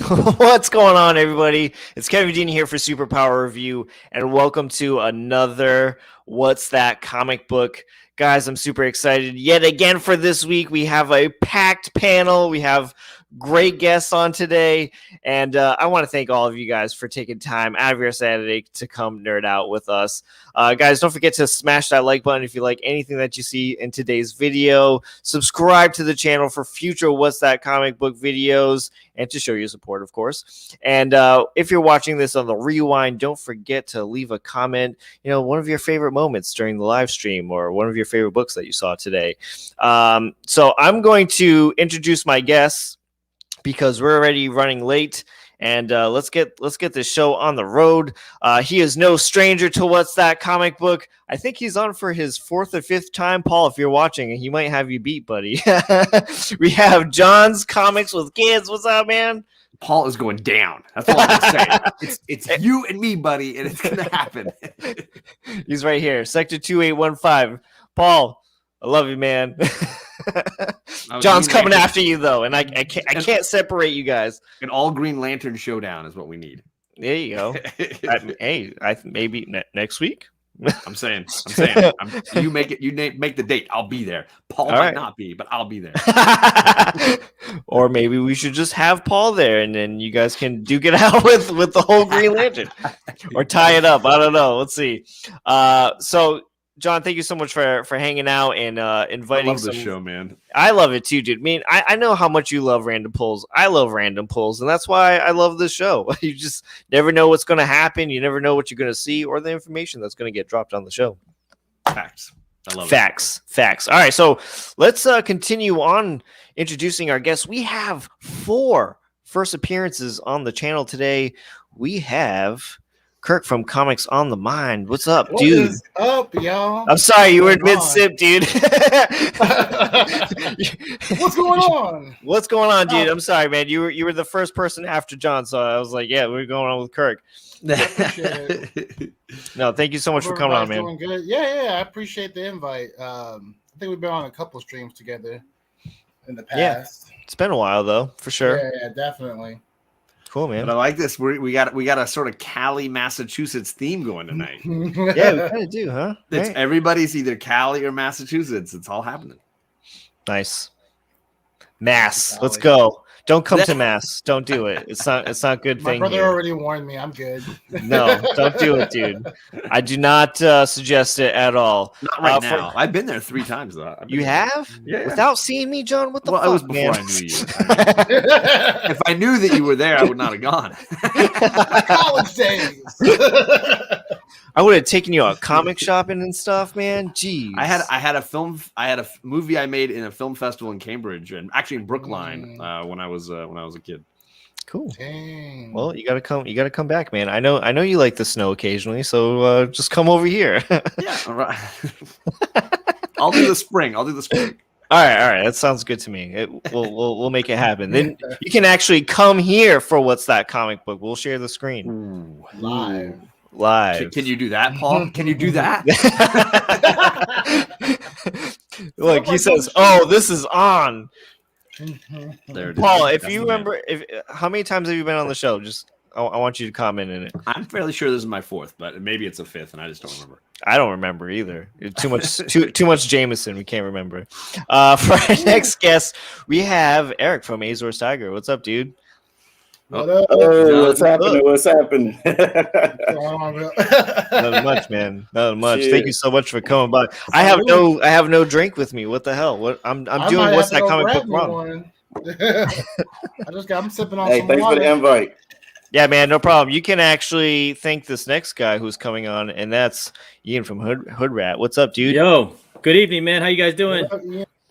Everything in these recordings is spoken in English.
What's going on, everybody? It's Kevin Dean here for Superpower Review, and welcome to another What's That comic book. Guys, I'm super excited yet again for this week. We have a packed panel. We have great guests on today, and I want to thank all of you guys for taking time out of your Saturday to come nerd out with us. Guys, don't forget to smash that like button if you like anything that you see in today's video. Subscribe to the channel for future What's That comic book videos and to show your support, of course. And if you're watching this on the rewind, don't forget to leave a comment, one of your favorite moments during the live stream or one of your favorite books that you saw today. So I'm going to introduce my guests because we're already running late, and let's get this show on the road. He is no stranger to What's That comic book. I think he's on for his 4th or 5th time. Paul, if you're watching, he might have you beat, buddy. We have John's Comics with Kids. What's up, man? Paul is going down. That's all I'm saying. It's you and me, buddy, and it's gonna happen. He's right here, Sector 2815. Paul, I love you, man. John's coming after you, though, and I can't separate you guys. An all Green Lantern showdown is what we need. There you go. Maybe next week. I'm saying. You make it. You make the date. I'll be there. Paul might not be, but I'll be there. Or maybe we should just have Paul there, and then you guys can duke it out with the whole Green Lantern, or tie it up. I don't know. Let's see. So, John, thank you so much for hanging out and inviting. I love this show, man. I love it too, dude. I mean, I know how much you love random pulls. I love random pulls, and that's why I love this show. You just never know what's going to happen. You never know what you're going to see or the information that's going to get dropped on the show. Facts. I love Facts. All right, so let's continue on introducing our guests. We have 4 first appearances on the channel today. We have Kirk from Comics on the Mind. What's up, dude? What is up, y'all? I'm sorry, you were in mid-sip, dude. What's going on? What's going on, dude? I'm sorry, man. You were the first person after John, so I was like, yeah, we're going on with Kirk. No, thank you so much for coming on, man. Doing good. Yeah, I appreciate the invite. I think we've been on a couple streams together in the past. Yeah, it's been a while though, for sure. Yeah, definitely. Cool, man. But I like this. We got a sort of Cali, Massachusetts theme going tonight. Yeah, we kind of do, huh? It's right. Everybody's either Cali or Massachusetts. It's all happening. Nice. Mass. Let's go. Don't come to Mass. Don't do it. It's not a good thing. My brother here. already warned me. I'm good. No, don't do it, dude. I do not suggest it at all. Not right now. I've been there 3 times though. You have? Yeah. Without seeing me, John? What the fuck, it was before man? I knew you. If I knew that you were there, I would not have gone. College days. I would have taken you out comic shopping and stuff, man. Jeez. I had a movie I made in a film festival in Cambridge, and actually in Brookline when I was a kid. Cool. Dang. Well, you gotta come back, man. I know you like the snow occasionally, so just come over here. Yeah, all right. I'll do the spring. All right. That sounds good to me. We'll make it happen. Then you can actually come here for What's That comic book. We'll share the screen. Ooh. Live. Can you do that, Paul? Can you do that? Look, he says, "Oh, this is on." There it is. Paul, if you remember, how many times have you been on the show? Just I want you to comment in it. I'm fairly sure this is my 4th, but maybe it's a 5th, and I just don't remember. I don't remember either. Too much Jameson. We can't remember. For our next guest, we have Eric from Azores Tiger. What's up, dude? What's happening? Not much, man. Not much. Shit. Thank you so much for coming by. I have no drink with me. What the hell? What I'm doing? What's that comic book wrong? I'm sipping on. Hey, some thanks water. for the invite. Yeah, man, no problem. You can actually thank this next guy who's coming on, and that's Ian from Hoodrat. What's up, dude? Yo, good evening, man. How you guys doing?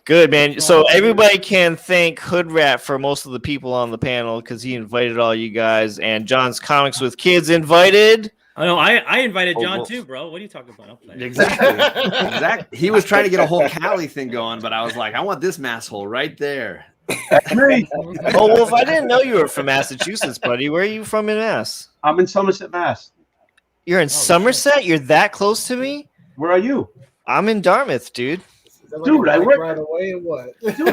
Good, man. So everybody can thank Hoodrat for most of the people on the panel because he invited all you guys, and John's Comics with Kids invited. Oh no, I invited John too, bro. What are you talking about? Exactly. He was trying to get a whole Cali thing going, but I was like, I want this masshole right there. Oh, Wolf, I didn't know you were from Massachusetts, buddy. Where are you from in Mass? I'm in Somerset, Mass. You're in Somerset? You're that close to me? Where are you? I'm in Dartmouth, dude. Like Dude, I work right away or what? Dude,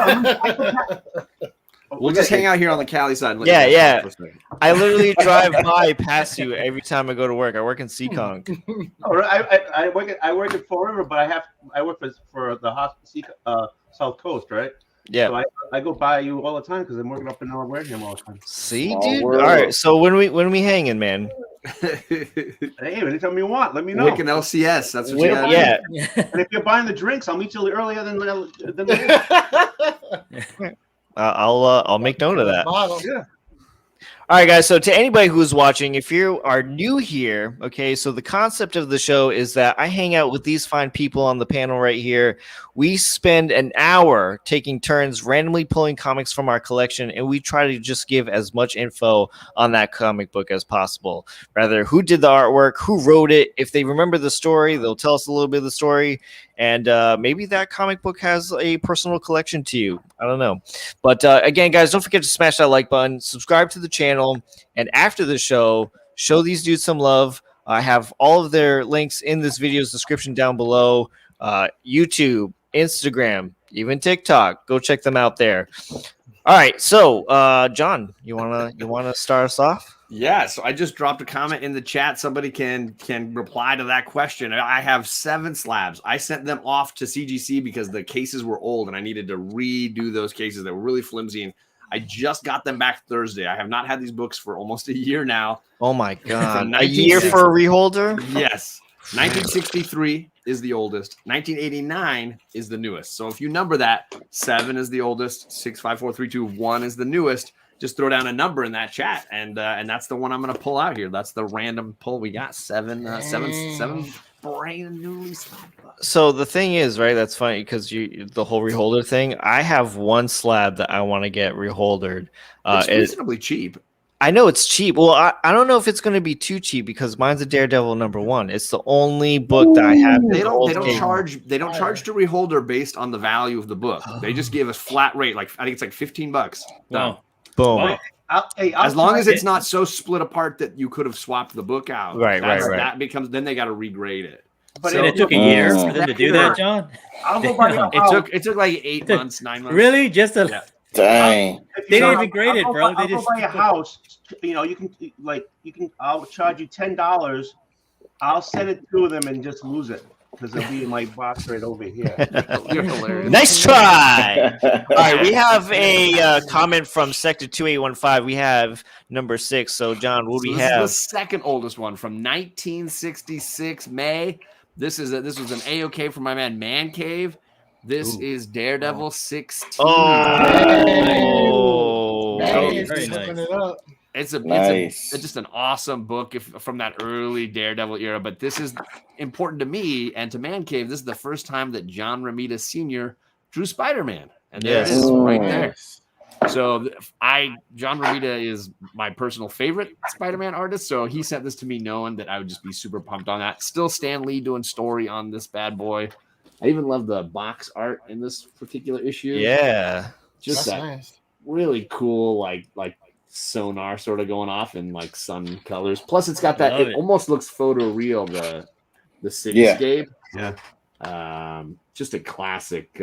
We'll just hang out here on the Cali side. And let Yeah, you guys yeah. talk for a second. I literally drive by past you every time I go to work. I work in Seekonk. Oh, I work at Fall River, but I work for the hospital, South Coast, right? Yeah. So I go by you all the time because I'm working up in Wareham all the time. See, Small dude. world. All right. So when we hanging, man? Hey, anytime you want, let me know. Wick and LCS. That's what you got. Yeah. And if you're buying the drinks, I'll meet you earlier than I'll make note of that. Bottle. Yeah. All right, guys. So to anybody who's watching, if you are new here, okay, so the concept of the show is that I hang out with these fine people on the panel right here. We spend an hour taking turns randomly pulling comics from our collection, and we try to just give as much info on that comic book as possible. Rather, who did the artwork, who wrote it. If they remember the story, they'll tell us a little bit of the story, and maybe that comic book has a personal collection to you. I don't know. But again, guys, don't forget to smash that like button, subscribe to the channel, and after the show, show these dudes some love. I have all of their links in this video's description down below. YouTube, Instagram, even TikTok. Go check them out there. All right, so John, you wanna start us off? Yeah, so I just dropped a comment in the chat. Somebody can reply to that question. I have 7 slabs. I sent them off to CGC because the cases were old and I needed to redo those cases that were really flimsy. And I just got them back Thursday. I have not had these books for almost a year now. Oh my god, From a year for a reholder? Yes. 1963 is the oldest. 1989 is the newest. So if you number that, 7 is the oldest, 6, 5, 4, 3, 2, 1 is the newest. Just throw down a number in that chat, and that's the one I'm going to pull out here. That's the random pull. We got 7 brand newly slabbed books. So the thing is, right? That's funny because the whole reholder thing. I have one slab that I want to get reholdered. It's reasonably cheap. I know it's cheap. Well, I don't know if it's going to be too cheap because mine's a Daredevil #1. It's the only book that I have. They don't charge to reholder based on the value of the book. They just give us flat rate. Like I think it's like $15. Done. Boom. Wow. As long as it's not so split apart that you could have swapped the book out. Right. That becomes, then they got to regrade it. But And it took a year for them to do that, John. I'll go by your house. It took like 8 months, 9 months. Really? Just a Yeah. Dang. They didn't even grade it, I'll bro. Go, They I'll just go by your house. You know, I'll charge you $10. I'll send it to them and just lose it because it'll be in my box right over here. You're hilarious. Nice try. All right, we have a comment from Sector 2815. We have number 6. So, John, what do we This have? is the second oldest one from 1966 May. This was an AOK from my man Cave. This is Daredevil 16. Oh, Hey, very flipping nice. it up. It's just an awesome book from that early Daredevil era. But this is important to me and to Man Cave. This is the first time that John Romita Sr. drew Spider-Man, and there Yes. it is right there. So John Romita is my personal favorite Spider-Man artist. So he sent this to me knowing that I would just be super pumped on that. Still Stan Lee doing story on this bad boy. I even love the box art in this particular issue. yeah. Just That's that nice. really cool, like sonar sort of going off in like sun colors. Plus, it's got that. Love It it. almost looks photoreal. The cityscape. Yeah. Just a classic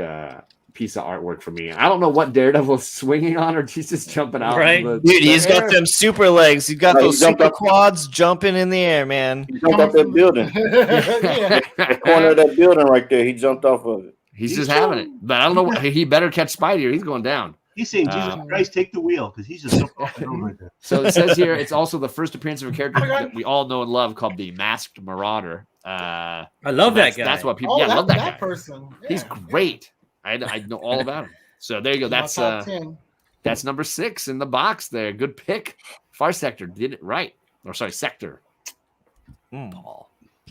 piece of artwork for me. I don't know what Daredevil's swinging on, or he's just jumping out. Right. Dude, he's got them super legs. He's got Right, those he jumped super up. quads jumping in the air, man. He jumped off that building. Yeah. The corner of that building right there. He jumped off of it. He's just having it. But I don't know. He better catch Spidey, or he's going down. He's saying, Jesus Christ, take the wheel because he's just up and down right there. So it says here, it's also the first appearance of a character that we all know and love called the Masked Marauder. I love that guy. That's what people. Oh, I love that guy. person. Yeah. He's great. I know all about him. So there you go. My That's top 10. that's number 6 in the box there. Good pick. Far Sector did it right. Or sorry, Sector.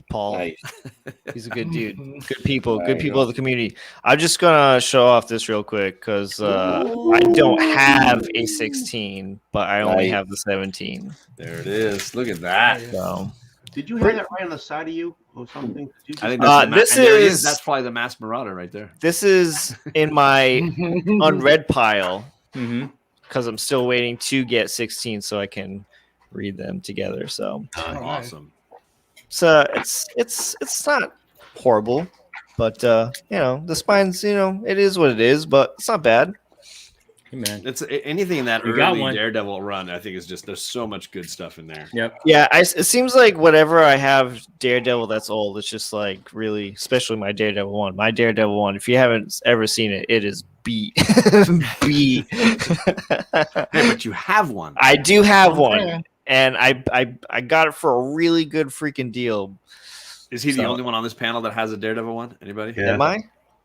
Paul. Nice. He's a good dude. Good people. Good people of the community. I'm just gonna show off this real quick because I don't have a 16, but I only Nice. have the 17. There it is. Look at that. So Did you have that right on the side of you or something? I think this and there it is- That's probably the Masked Marauder right there. this is in my unread pile Mhm. because I'm still waiting to get 16 so I can read them together. So Awesome. it's not horrible, but the spine's it is what it is, but it's not bad. Hey, man. It's anything in that You got early one. Daredevil run. I think is just there's so much good stuff in there. Yep. Yeah, it seems like whatever I have Daredevil that's old, it's just like really, especially my Daredevil one. My Daredevil one, if you haven't ever seen it, it is beat. beat. Hey, but you have one. I do have one, Yeah. and I got it for a really good freaking deal. Is he the So- only one on this panel that has a Daredevil one? Anybody? Yeah. Am I? I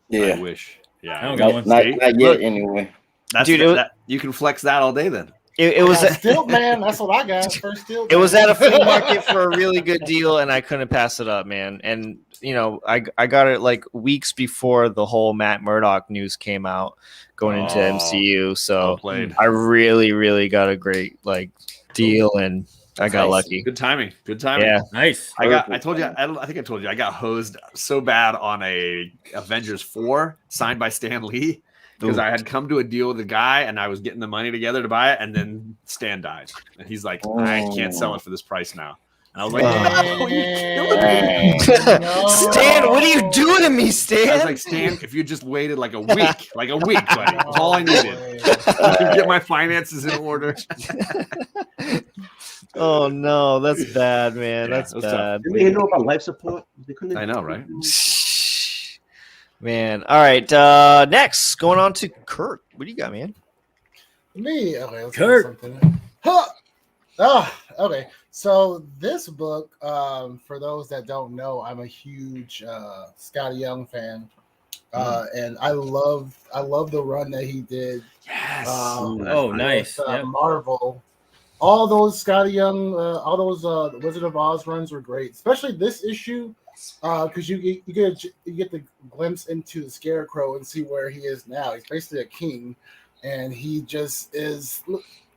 Yeah. wish. I Yeah. don't got one. Not See? yet, Look. anyway. That's Dude, you can flex that all day then. It was Stilt Man. That's what I got. First Stilt. it was Man. at a flea market for a really good deal, and I couldn't pass it up, man. And you know, I got it like weeks before the whole Matt Murdock news came out going into Oh. MCU. So Well played. I really got a great like deal, and I got Nice. lucky. Good timing. Good timing. Yeah, Nice. I told you. I think I told you. I got hosed so bad on a Avengers 4 signed by Stan Lee because I had come to a deal with a guy and I was getting the money together to buy it, and then Stan died, and he's like, "I can't sell it for this price now." And I was like, "No, you're killing me." No. Stan, what are you doing to me, I was Stan? like, "Stan, if you just waited like a week, buddy, that's all I needed. I can get my finances in order." Oh no, that's bad, man. Yeah, That's it was tough. bad. Didn't they know about life support? They couldn't. I know, right? Man. All right. Next, going on to Kurt. What do you got, man? Me. Okay. Let's Kurt. get something. Huh. Oh, okay. So this book, for those that don't know, I'm a huge Scotty Young fan, and I love the run that he did. Yes. Oh, nice. With, Yep. Marvel. All those Scotty Young, all those Wizard of Oz runs were great, especially this issue, because you get the glimpse into the Scarecrow and see where he is now. He's basically a king, and he just is.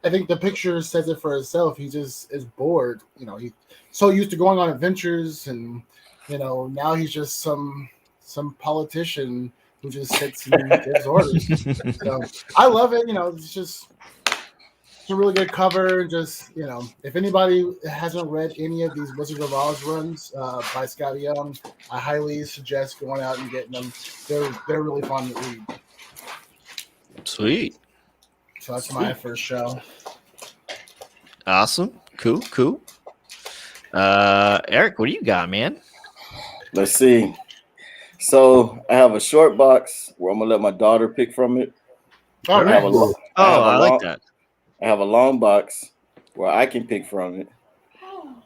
I think the picture says it for itself. He just is bored. You know, he's so used to going on adventures, and you know now he's just some politician who just sits and gives orders. So I love it. You know, it's a really good cover. Just, you know, if anybody hasn't read any of these Wizard of Oz runs by Scotty Young, I highly suggest going out and getting them. They're really fun to read. Sweet. So that's my first show. Awesome. Cool. Eric, what do you got, man? Let's see. So I have a short box where I'm gonna let my daughter pick from it. Oh, I have a nice. lo- Oh, have a I like long- that. I have a long box where I can pick from it,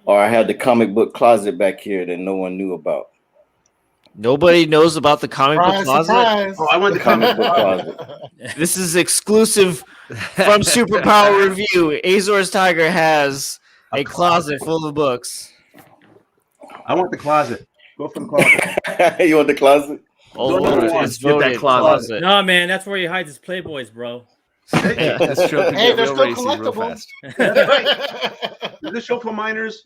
or I have the comic book closet back here that no one knew about. Nobody knows about the comic book Surprise, closet. surprise. Oh, I want the Comic comic book book. closet. This is exclusive from Superpower Review. Azores Tiger has a closet full of books. I want the closet. Go for the closet. You want the closet? All No, voted no, is get that voted closet. No, man, that's where he hides his Playboys, bro. Hey, this show can Hey, get they're real still racy real collectible. fast. Is this show for minors?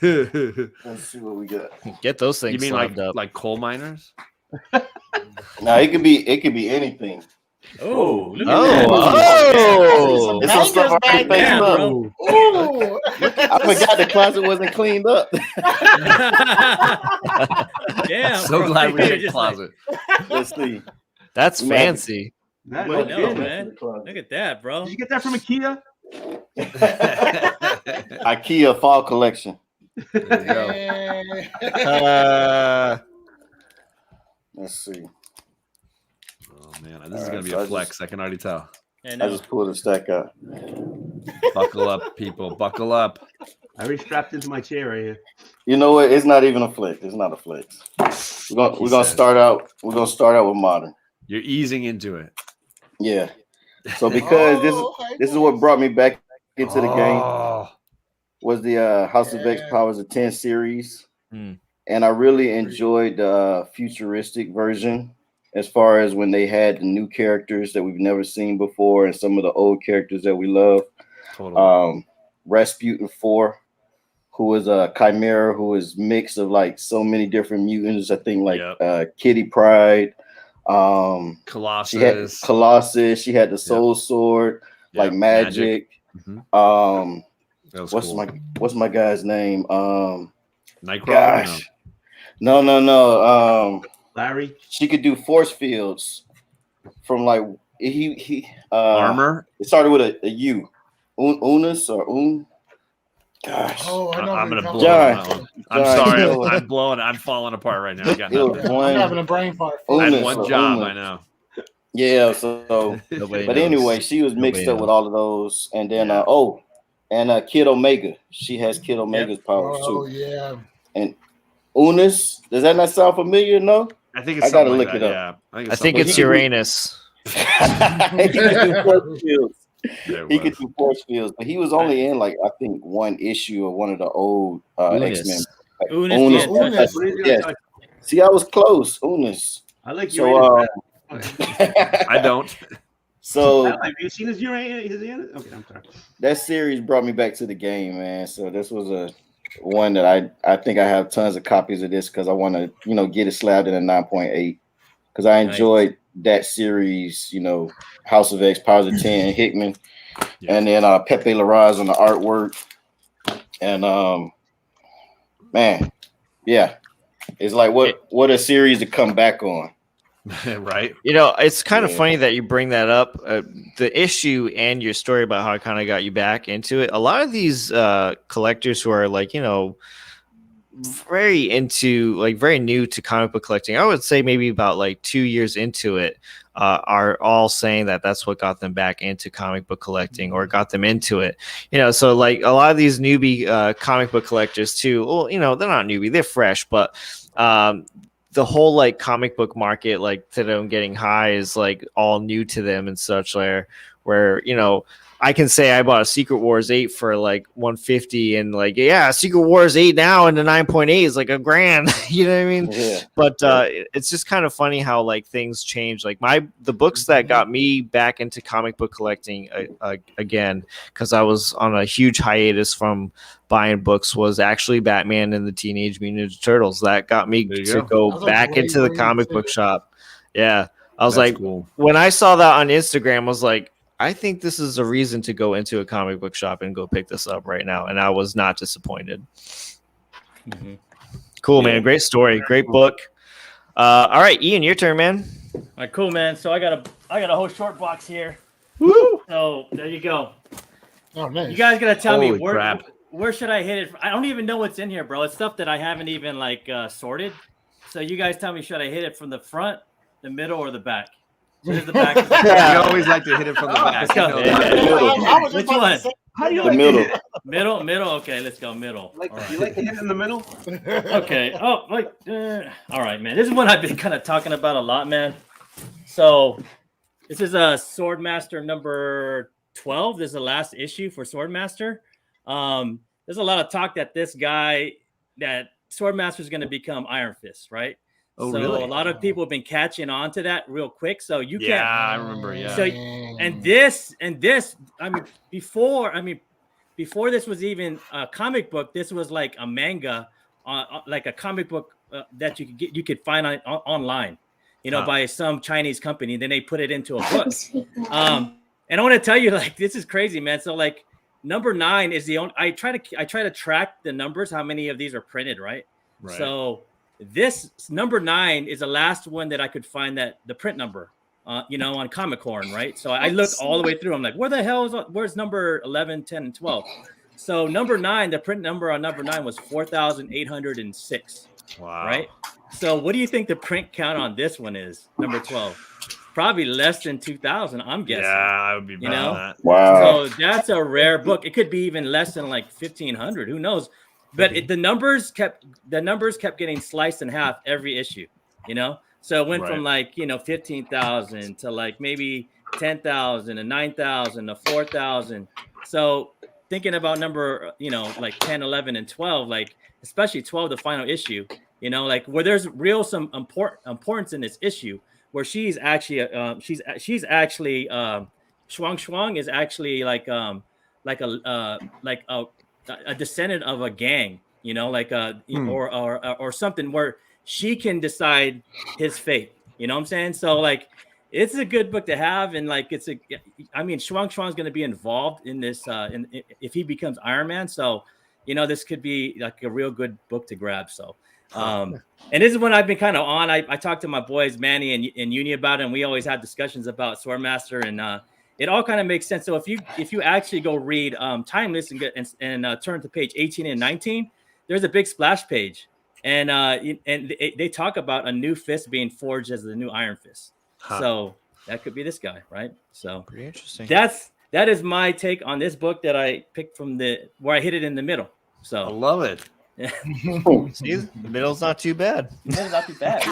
You Let's see what we got. Get those things mean slammed up. like coal miners? Now it could be anything. Oh, look at Oh, It's some stuff I already Yeah, picked up. bro. Ooh. I forgot the closet wasn't cleaned up. that. Damn. So bro. glad we You're did just closet. Let's see. that's Man. fancy. That, I know, okay. man. Look at that, bro. Did you get that from IKEA? IKEA fall collection. There you go. Let's see. Oh man, this is All gonna right, be so a I flex. I can already tell. I I know. just pulled a stack out. Buckle up, people. Buckle up. I already strapped into my chair right here. You know what? It's not even a flex. It's not a flex. We're gonna says. start out. We're gonna start out with modern. You're easing into it. Yeah. So because this is what brought me back into the game Oh, was the House of X Yeah. Powers of 10 series. Hmm. And I really enjoyed the futuristic version as far as when they had the new characters that we've never seen before and some of the old characters that we love. totally. Rasputin 4, who is a chimera who is mix of like so many different mutants. I think like Kitty Pryde. Colossus. She had Colossus. She had the Soul Sword, like Yep, Magic. Mhm. That was What's cool. my guy's name? Nightcrawler? Gosh, no. Larry. She could do force fields from like he Armor. It started with a U. Unis or Un. Gosh. Oh, I know. I'm what gonna you're blow talking it on about. that one. I'm John. sorry. It was- I'm blowing. I'm falling apart right now. I got It was nothing. I'm having one. a brain fart. I had Unis one or job. Unis. I know. Yeah. So, Nobody but knows. anyway, she was mixed Nobody up with all of those, and then Yeah. Kid Omega. She has Kid Omega's powers Oh too. yeah. And Unis, does that not sound familiar? No. I think it's I gotta something like look that. it up. Yeah. I think But it's he could do- Uranus. he could do force fields. There He it could was. do force fields, but he was only in like I think one issue of one of the old Unis. X Men. Unis Unis. can't Unis. touch What are you gonna Yes. touch? See, I was close. Unis. I like So, Uranus. I don't. so Have you seen his Uranus? Okay, I'm sorry. that series brought me back to the game, man. So this was a one that I think I have tons of copies of this because I want to get it slabbed in a 9.8 because I enjoyed that series. House of X, Powers of 10, Hickman, and then Pepe Larraz on the artwork, and man, yeah, it's like what a series to come back on. Right. It's kind of Yeah. funny that you bring that up. The issue and your story about how it kind of got you back into it. A lot of these collectors who are very new to comic book collecting, I would say maybe about like 2 years into it, are all saying that that's what got them back into comic book collecting or got them into it. So like a lot of these newbie comic book collectors too. Well, they're not newbie, they're fresh, but the whole like comic book market, like to them getting high, is like all new to them and such. Where I can say I bought a Secret Wars 8 for like 150, and like Secret Wars 8 now in the 9.8 is like $1,000. You know what I mean? Yeah. But it's just kind of funny how like things change. Like the books that got me back into comic book collecting again, because I was on a huge hiatus from buying books, was actually Batman and the Teenage Mutant Ninja Turtles. That got me There you to go. go That's a back great into the way comic to- book shop. Yeah, I was That's like, cool. when I saw that on Instagram, I was like, I think this is a reason to go into a comic book shop and go pick this up right now. And I was not disappointed. Mhm. Cool, Yeah. man. Great story. Great book. All right, Ian, your turn, man. All right, cool, man. So I got a whole short box here. Woo! So there you go. Oh, nice. You guys gotta tell me Holy crap. where should I hit it? I don't even know what's in here, bro. It's stuff that I haven't even sorted. So you guys tell me, should I hit it from the front, the middle, or the back? So here's the back. You always like to hit it from the back. Let's go. You know that. I was just Which about to one? say- How do you The like middle. To hit? Middle. Okay, let's go middle. Like All right. you like to hit in the middle? Okay. Oh, all right, man. This is one I've been kind of talking about a lot, man. So this is a Swordmaster number 12. This is the last issue for Swordmaster. There's a lot of talk that that Swordmaster is going to become Iron Fist, right? Oh, so really? a lot of people have been catching on to that real quick. So you Yeah, can't. I remember. Yeah. So and this, before this was even a comic book, this was like a manga, like a comic book that you could find online, by some Chinese company. Then they put it into a book. And I want to tell you, like, this is crazy, man. So like number 9 is the only. I try to track the numbers, how many of these are printed, right? Right. So this number 9 is the last one that I could find that the print number, on Comic Horn, right? So I looked all the way through. I'm like, where's number 11, 10, and 12? So number 9, the print number on number 9 was 4,806. Wow. Right. So what do you think the print count on this one is? Number 12, probably less than 2,000. I'm guessing. Yeah, I would be better than that. Wow. So that's a rare book. It could be even less than like 1,500. Who knows? But the numbers kept getting sliced in half every issue. So it went from 15,000 to like maybe 10,000 and 9,000 to 4,000. So thinking about number, like 10, 11, and 12, like especially 12, the final issue, like where there's some importance in this issue, where she's actually Shuang is actually like a descendant of a gang, or something where she can decide his fate. You know what I'm saying? So like, it's a good book to have, and like Shuang's going to be involved in this if he becomes Iron Man. So, this could be like a real good book to grab. So And this is when I've been kind of on. I talked to my boys Manny and Uni about it, and we always had discussions about Swordmaster, and it all kind of makes sense. So if you actually go read Timeless and turn to page 18 and 19, there's a big splash page, and they talk about a new fist being forged as the new Iron Fist. Huh. So that could be this guy, right? So pretty interesting. That is my take on this book that I picked from where I hit it in the middle. So I love it. Yeah. See, the middle's not too bad. The middle's not too bad.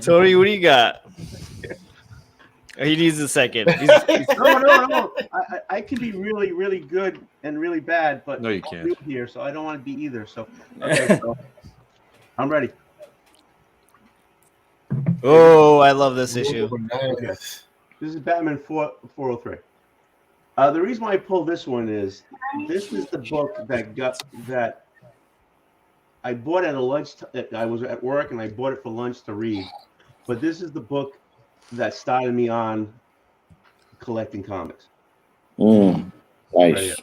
Tony, what do you got? He needs a second. No. I can be really, really good and really bad, but no, you can't. Here, so I don't want to be either. So, okay, so I'm ready. Oh, I love this issue. This is Batman 403. The reason why I pulled this one is this is the book that I bought at a lunch. I was at work and I bought it for lunch to read. But this is the book that started me on collecting comics. Nice. Right,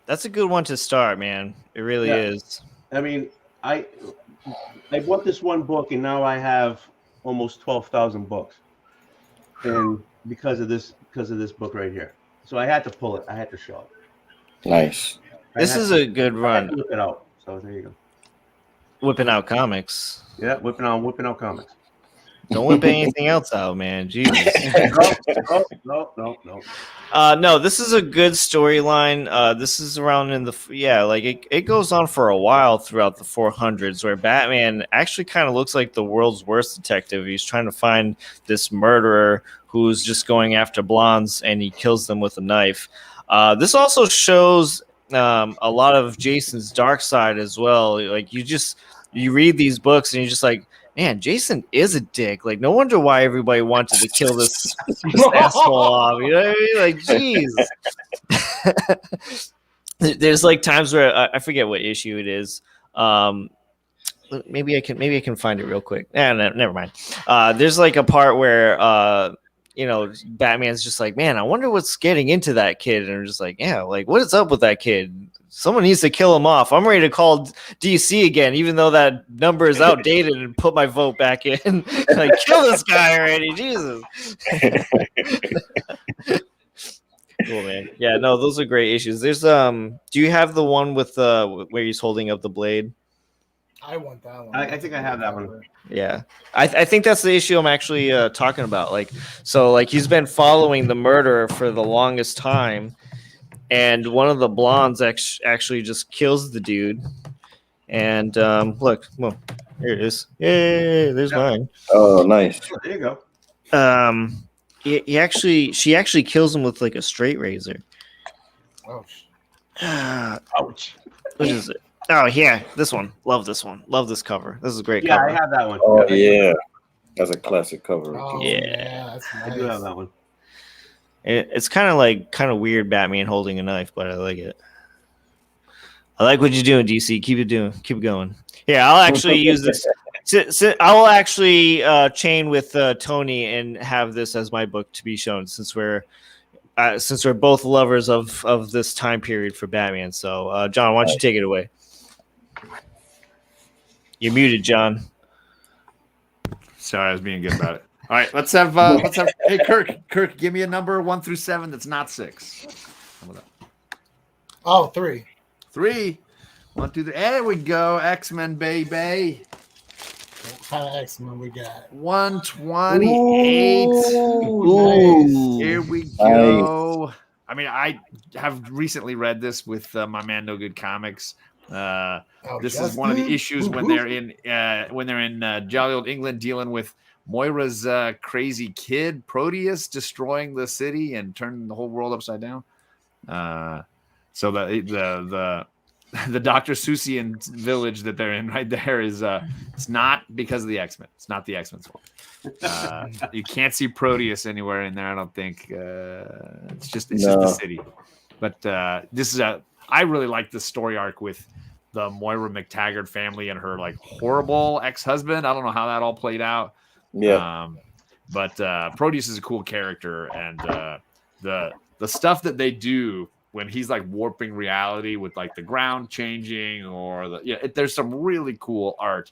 that's a good one to start, man. It really is. I mean, I bought this one book and now I have almost 12,000 books, and because of this book right here. So I had to pull it. I had to show it. Nice. This is a good run. Whip it out. So there you go. Whipping out comics. Yeah, whipping out comics. Don't whip anything else out, man. Jesus. No. No, this is a good storyline. This is around in it goes on for a while throughout the 400s, where Batman actually kind of looks like the world's worst detective. He's trying to find this murderer who's just going after blondes, and he kills them with a knife. This also shows a lot of Jason's dark side as well. Like you read these books and you're just like, man, Jason is a dick. Like, no wonder why everybody wanted to kill this asshole off. You know what I mean? Like, jeez. There's like times where I forget what issue it is. Maybe I can find it real quick. No, never mind. There's like a part where Batman's just like, man, I wonder what's getting into that kid. And I'm just like, yeah, like, what is up with that kid? Someone needs to kill him off. I'm ready to call DC again, even though that number is outdated, and put my vote back in. Like, kill this guy already, Jesus. Cool, man. Yeah, no, those are great issues. There's do you have the one with where he's holding up the blade? I want that one. I think I have that one. Yeah, I think that's the issue I'm actually talking about. Like, so like he's been following the murderer for the longest time. And one of the blondes actually just kills the dude. And look, well, here it is. Yay, there's mine. Oh, nice. There you go. She actually kills him with like a straight razor. Ouch. Ouch. What is it? Oh yeah, this one. Love this one. Love this cover. This is a great Yeah, cover. I have that one. Oh yeah, that's a classic cover. Oh, Yeah. that's nice. I do have that one. It's kind of weird, Batman holding a knife, but I like it. I like what you're doing, DC. Keep it going. Yeah, I'll actually use this. I'll actually chain with Tony and have this as my book to be shown, since we're both lovers of this time period for Batman. So, John, why don't you take it away? You're muted, John. Sorry, I was being good about it. All right, let's have hey Kirk, give me a number 1 through 7 that's not 6. How about that? Oh, 3. 3. 1, 2, 3. There we go. X-Men, baby. What kind of X-Men we got? 128. Ooh, Here we go. Nice. I mean, I have recently read this with my man No Good Comics. This is one of the issues when they're in jolly old England dealing with Moira's crazy kid Proteus destroying the city and turning the whole world upside down. So the Dr. Seussian village that they're in right there is it's not because of the X-Men. It's not the X-Men's fault. You can't see Proteus anywhere in there, I don't think. It's just the city. But this is I really like the story arc with the Moira McTaggart family and her like horrible ex-husband. I don't know how that all played out. Yeah. But Proteus is a cool character, and the stuff that they do when he's like warping reality with like the ground changing or there's some really cool art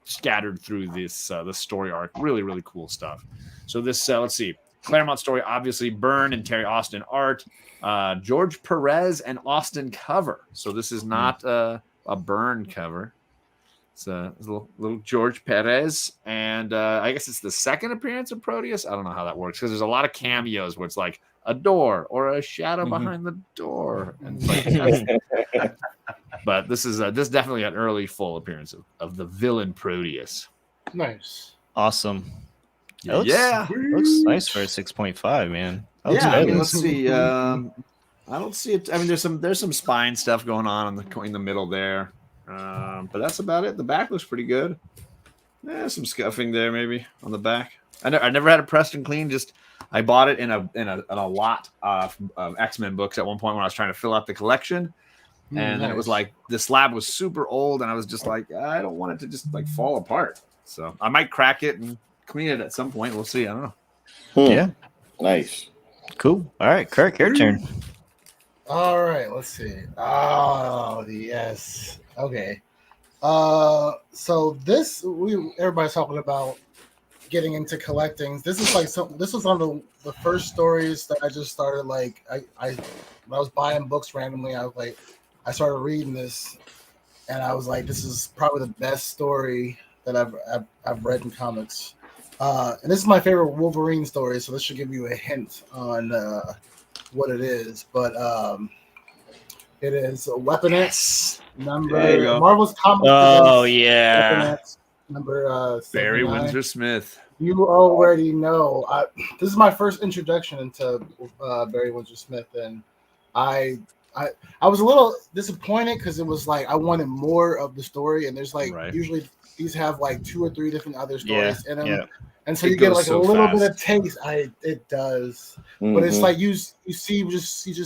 scattered through this the story arc. Really, really cool stuff. So this let's see, Claremont story, obviously Byrne and Terry Austin art, George Perez and Austin cover. So this is not a Byrne cover. It's a little George Perez, and I guess it's the second appearance of Proteus. I don't know how that works because there's a lot of cameos where it's like a door or a shadow behind the door. And but this is definitely an early full appearance of the villain Proteus. Nice, awesome. Looks nice for a 6.5, man. I mean, let's see. I don't see it. I mean, there's some spine stuff going on in the middle there. But that's about it. The back looks pretty good. Some scuffing there maybe on the back. I never had it pressed and clean. Just I bought it in a lot of X-Men books at one point when I was trying to fill out the collection, and then it was like the slab was super old, and I was just like, I don't want it to just like fall apart. So I might crack it and clean it at some point. We'll see. I don't know. Yeah, nice, cool. All right, Kirk, your turn. All right, let's see. Oh, yes. Okay. So everybody's talking about getting into collecting. This is like this was one of the first stories that I just started like I when I was buying books randomly, I started reading this and I was like, this is probably the best story that I've read in comics. And this is my favorite Wolverine story, so this should give you a hint on what it is. But it is Weaponettes number Marvel's Comics. Oh yeah, number Barry Windsor Smith. You already know. This is my first introduction into Barry Windsor Smith, and I was a little disappointed because it was like I wanted more of the story, and there's like usually these have like 2 or 3 different other stories in them. Yeah. And so you get like a little bit of taste. It does, but it's like you just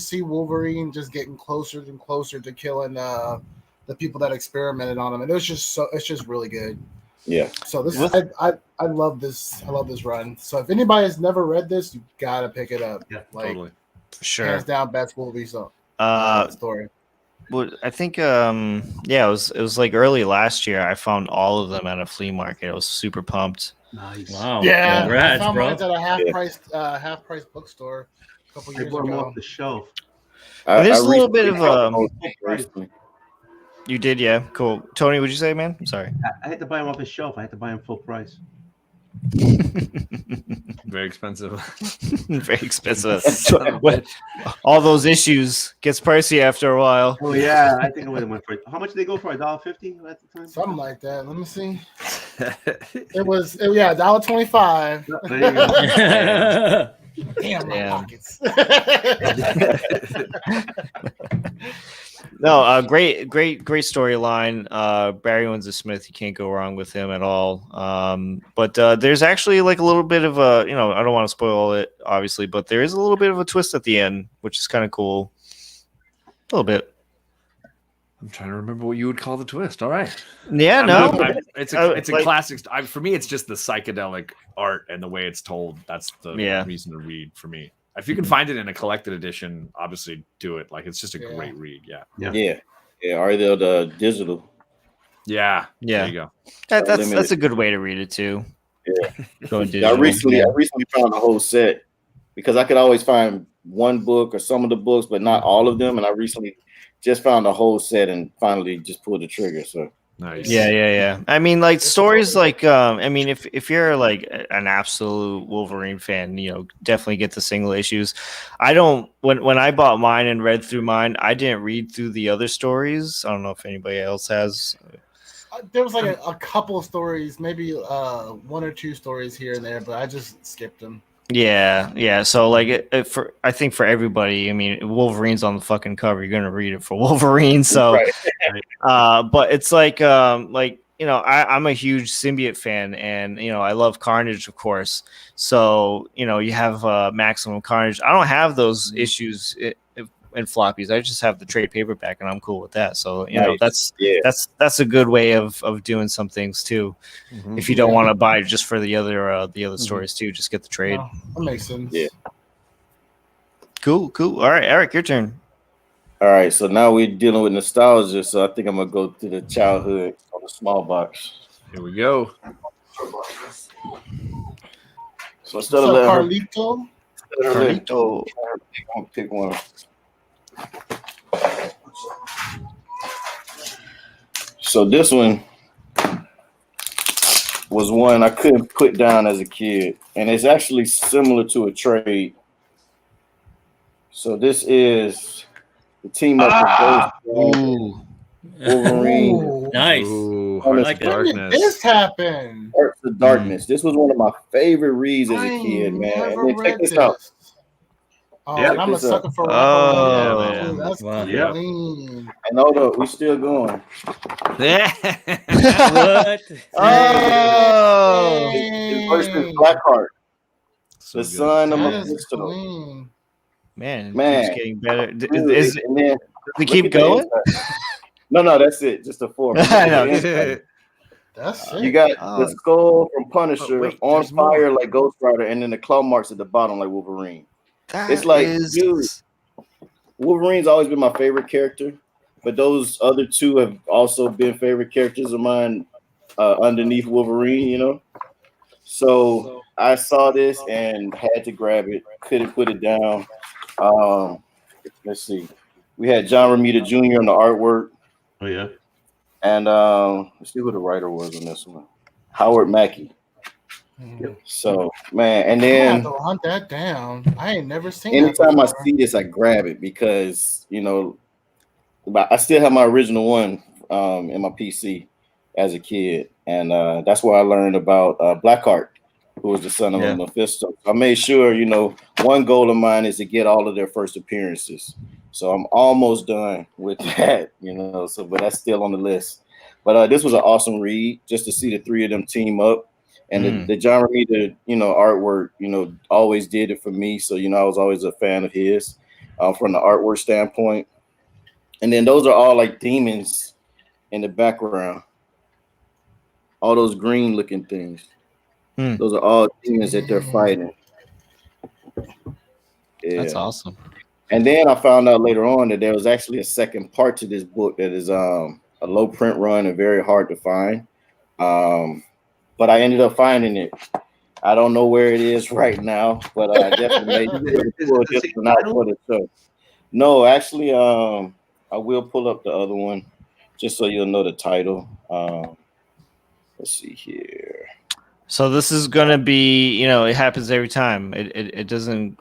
see Wolverine just getting closer and closer to killing the people that experimented on him, and it's just really good. Yeah. So this I love this. I love this run. So if anybody has never read this, you gotta pick it up. Yeah, like, totally. Sure. Hands down, best Wolverine story. Well, I think it was like early last year. I found all of them at a flea market. I was super pumped. Nice. Wow. Yeah, congrats, I found bro. mine at a half price bookstore a couple years bought them ago. off the shelf. There's a little bit of You did, yeah. Cool. Tony, what'd you say, man? I'm sorry. I had to buy them off the shelf. I had to buy them full price. Very expensive. Very expensive. All those issues gets pricey after a while. Oh yeah, I think I would have went for it. How much did they go for? $1.50 at the time? Something like that. Let me see. It was $1.25. There you go. Damn my pockets. No, great storyline. Barry Windsor Smith, you can't go wrong with him at all. But there's actually like a little bit of a, I don't want to spoil it, obviously, but there is a little bit of a twist at the end, which is kind of cool. A little bit. I'm trying to remember what you would call the twist. All right. Yeah, it's a classic. For me, it's just the psychedelic art and the way it's told. That's the reason to read for me. If you can find it in a collected edition, obviously do it. Like it's just a great read. Yeah. Or the digital. Yeah. There you go. That's a good way to read it too. Yeah. I recently found the whole set because I could always find one book or some of the books, but not all of them. And I recently just found the whole set and finally just pulled the trigger. So nice. Yeah. I mean, like stories like if you're like an absolute Wolverine fan, definitely get the single issues. I don't when I bought mine and read through mine, I didn't read through the other stories. I don't know if anybody else has. There was like a couple of stories, maybe 1 or 2 stories here and there, but I just skipped them. Yeah. So like, I think for everybody, I mean, Wolverine's on the fucking cover. You're gonna read it for Wolverine. So, but it's like I'm a huge symbiote fan, and I love Carnage, of course. So you have Maximum Carnage. I don't have those issues in floppies. I just have the trade paperback, and I'm cool with that. So that's a good way of doing some things too. Mm-hmm. If you don't want to buy just for the other stories too, just get the trade. That makes sense. Yeah. Cool. All right, Eric, your turn. All right, so now we're dealing with nostalgia. So I think I'm gonna go to the childhood on the small box. Here we go. So instead What's of up, letting Carlito? Carlito. I'm gonna pick one. So this one was one I couldn't put down as a kid, and it's actually similar to a trade. So this is the team up with Ghost, Ooh. Wolverine, Ooh, Nice. Ooh, I Hearts like of it. when did Darkness. this happen? Hearts of Darkness. This was one of my favorite reads as a I kid, man. never And then check read this this. out. Oh, Yep. and I'm a Check this sucker for Oh, wraparound. man. Dude, that's Wow. Yep. clean. And hold up, we still going. Yeah. What? Oh. His versus Blackheart, So the good. son of That is Mephisto. clean. Man, it Man. keeps getting better. Dude, Is and then does it look keep at the going? inside. No, that's it. Just a 4. Look I at know. the inside. That's sick. You got Oh. the skull from Punisher wait, on there's more. fire like Ghost Rider, and then the claw marks at the bottom like Wolverine. That like, is- dude. Wolverine's always been my favorite character, but those other two have also been favorite characters of mine underneath Wolverine, you know? So I saw this and had to grab it, couldn't put it down. Let's see. We had John Romita Jr. on the artwork. Oh yeah. And let's see who the writer was on this one. Howard Mackey. So, man, and I then have to hunt that down. I ain't never seen anytime that I before. see this, I grab it because, you know, I still have my original one in my PC as a kid. And that's where I learned about Blackheart, who was the son of Mephisto. I made sure, you know, one goal of mine is to get all of their first appearances. So I'm almost done with that, you know, so but that's still on the list. But this was an awesome read just to see the three of them team up. And the John Romita, you know, artwork, you know, always did it for me. So, you know, I was always a fan of his from the artwork standpoint. And then those are all like demons in the background. All those green looking things. Those are all demons that they're fighting. Yeah. That's awesome. And then I found out later on that there was actually a second part to this book that is a low print run and very hard to find. But I ended up finding it. I don't know where it is right now, but I definitely made sure. No, actually, I will pull up the other one just so you'll know the title. Let's see here. So this is gonna be, you know, it happens every time. It doesn't,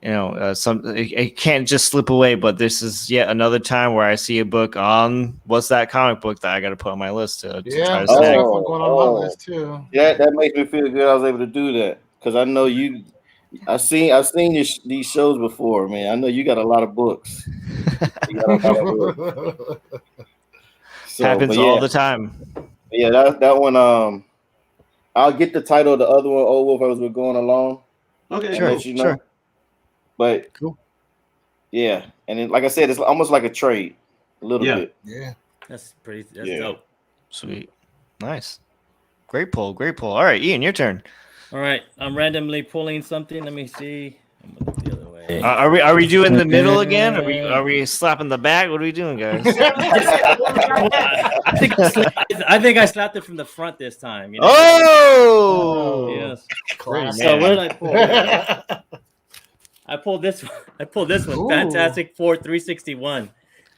you know, it can't just slip away. But this is yet another time where I see a book on what's that comic book that I got to put on my list to try to that's snag. one going on my list too. Yeah, that makes me feel good. I was able to do that because I know you. I've seen these shows before, man. I know you got a lot of books. You got a lot of books. So, Happens all the time. Yeah, that one. I'll get the title of the other one, Old Wolf, as we're going along. Okay, Sure, let you know. sure. But cool. Yeah, and then, like I said, it's almost like a trade, a little bit. Yeah, that's dope. Sweet, nice, great pull. All right, Ian, your turn. All right, I'm randomly pulling something. Let me see. I'm gonna look the other way. Are we doing the middle again? Are we slapping the back? What are we doing, guys? I think I slapped it from the front this time. You know? Oh, yes. classic. So what did I pull? I pulled this one. Ooh. Fantastic Four 361.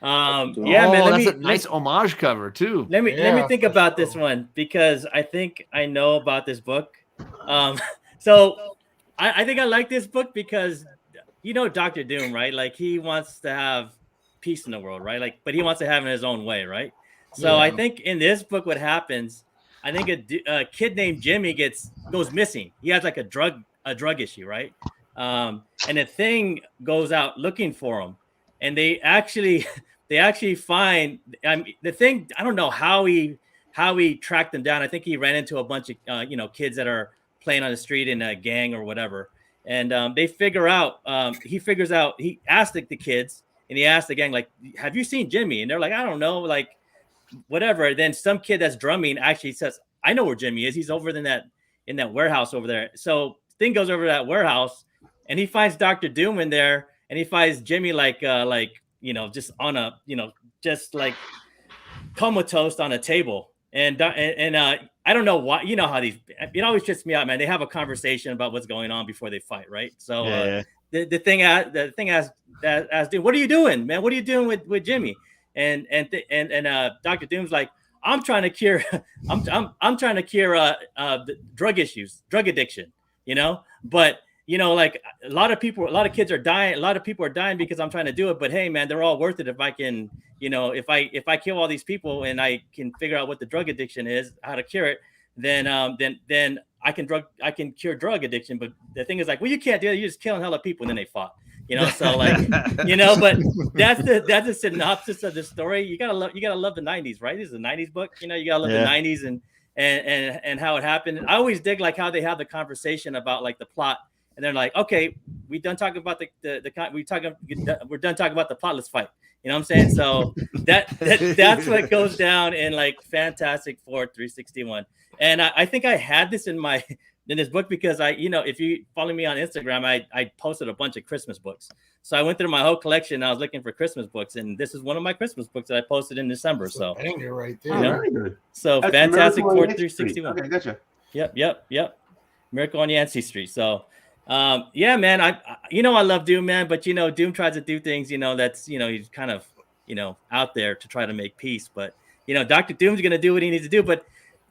Man. That's a nice homage cover too. Let me think about this one because I think I know about this book. So I think I like this book because you know Dr. Doom, right? Like he wants to have peace in the world, right? Like, but he wants to have it in his own way, right? So I think in this book, what happens? I think a kid named Jimmy goes missing. He has like a drug issue, right? And the Thing goes out looking for him, and they actually find the Thing. I don't know how he tracked them down. I think he ran into a bunch of kids that are playing on the street in a gang or whatever, and they figure out. He asked the kids, and he asked the gang, like, "Have you seen Jimmy?" And they're like, "I don't know," like whatever. Then some kid that's drumming actually says, "I know where Jimmy is. He's over in that warehouse over there." So Thing goes over to that warehouse. and he finds Dr. Doom in there, and he finds Jimmy like just on a just like comatose on a table, and I don't know why. You know how these, it always trips me out, man. They have a conversation about what's going on before they fight, right? So the thing asks Doom, what are you doing, man? What are you doing with Jimmy? And Dr. Doom's like, I'm trying to cure I'm trying to cure the drug addiction, but like a lot of kids are dying, a lot of people are dying because I'm trying to do it, but hey man, they're all worth it if I can, if I kill all these people and I can figure out what the drug addiction is, how to cure it, then I can cure drug addiction. But the thing is like, well, you can't do it, you're just killing hella people, and then they fought. So like, but that's the synopsis of the story. You gotta love the 90s, right? This is a 90s book. You gotta love the 90s and how it happened. I always dig like how they have the conversation about like the plot, and they're like, okay, we're done talking about we're done talking about the plot. Let's fight. You know what I'm saying? So that's what goes down in like Fantastic Four 361. And I think I had this in this book because if you follow me on Instagram, I posted a bunch of Christmas books. So I went through my whole collection and I was looking for Christmas books, and this is one of my Christmas books that I posted in December. So banger right there. Very good. So That's Fantastic Miracle Four on Yancey Street. 361. Okay, gotcha. Yep. Miracle on Yancey Street. So yeah, man, I love Doom, man, but Doom tries to do things, that's he's kind of out there to try to make peace, but Dr. Doom's gonna do what he needs to do. But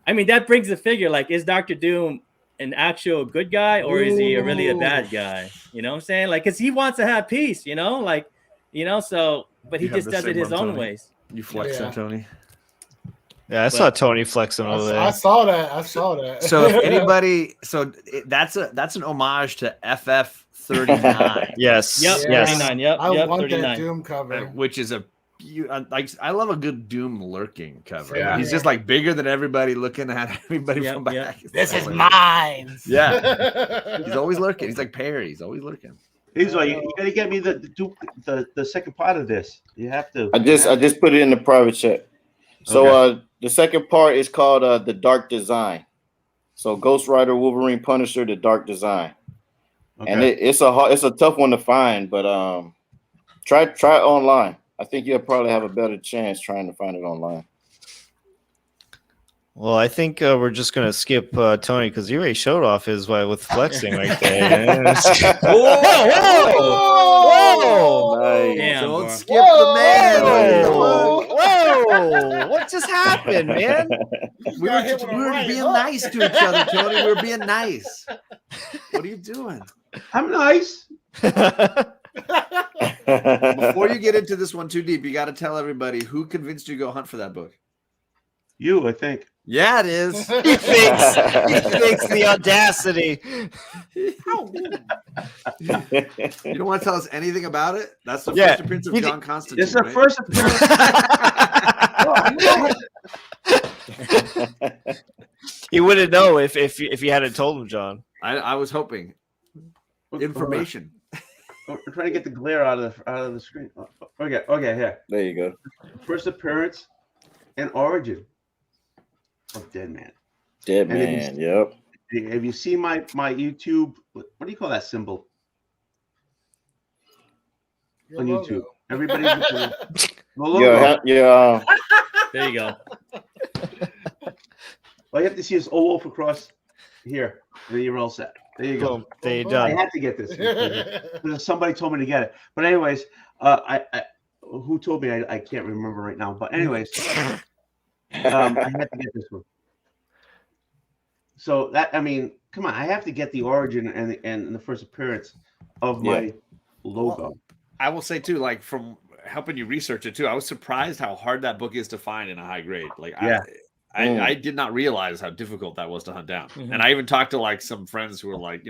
I mean, that brings the figure, like, is Dr. Doom an actual good guy, or is he really a bad guy? You know what I'm saying? Like, because he wants to have peace, so, but he just does it his own ways. You flex that, Tony. Yeah, I saw Tony flexing over there. I saw that. So if anybody, that's an homage to FF39. Yes. Yep. Yes. 39. Yep. I want 39. that Doom cover. Which is I love a good Doom lurking cover. Yeah. He's just like bigger than everybody, looking at everybody from back. Yep. This is mine. Yeah. He's always lurking. He's like Perry. He's always lurking. He's like, you gotta get me the second part of this. You have to. I just put it in the private chat. So the second part is called The Dark Design. So Ghost Rider, Wolverine, Punisher, The Dark Design. Okay. And it's a tough one to find, but try it online. I think you'll probably have a better chance trying to find it online. Well, I think we're just gonna skip Tony because he already showed off his with flexing right there. Whoa! Nice. Damn, Don't bro. skip the man. Whoa! What just happened, man? We were being nice to each other, Tony. We were being nice. What are you doing? I'm nice. Before you get into this one too deep, you got to tell everybody who convinced you to go hunt for that book. You, I think. Yeah, it is. He thinks the audacity. You don't want to tell us anything about it? That's the first appearance of John Constantine. It's the right? first appearance. He wouldn't know if you hadn't told him, John. I was hoping. Information. I'm trying to get the glare out of the screen. Okay, here. There you go. First appearance and origin of Dead Man. Dead And Man, yep. Have you seen my YouTube? What do you call that symbol on YouTube? Everybody, the logo. Yeah. There you go. All you have to see is Wolf across here. Then you're all set. There you go. Boom. There you I done. had to get this because somebody told me to get it. But anyways, who told me? I can't remember right now. But anyways, I had to get this one. So come on, I have to get the origin and the first appearance of my logo. Well, I will say too, like from helping you research it too, I was surprised how hard that book is to find in a high grade. Like, I did not realize how difficult that was to hunt down. Mm-hmm. And I even talked to like some friends who were like,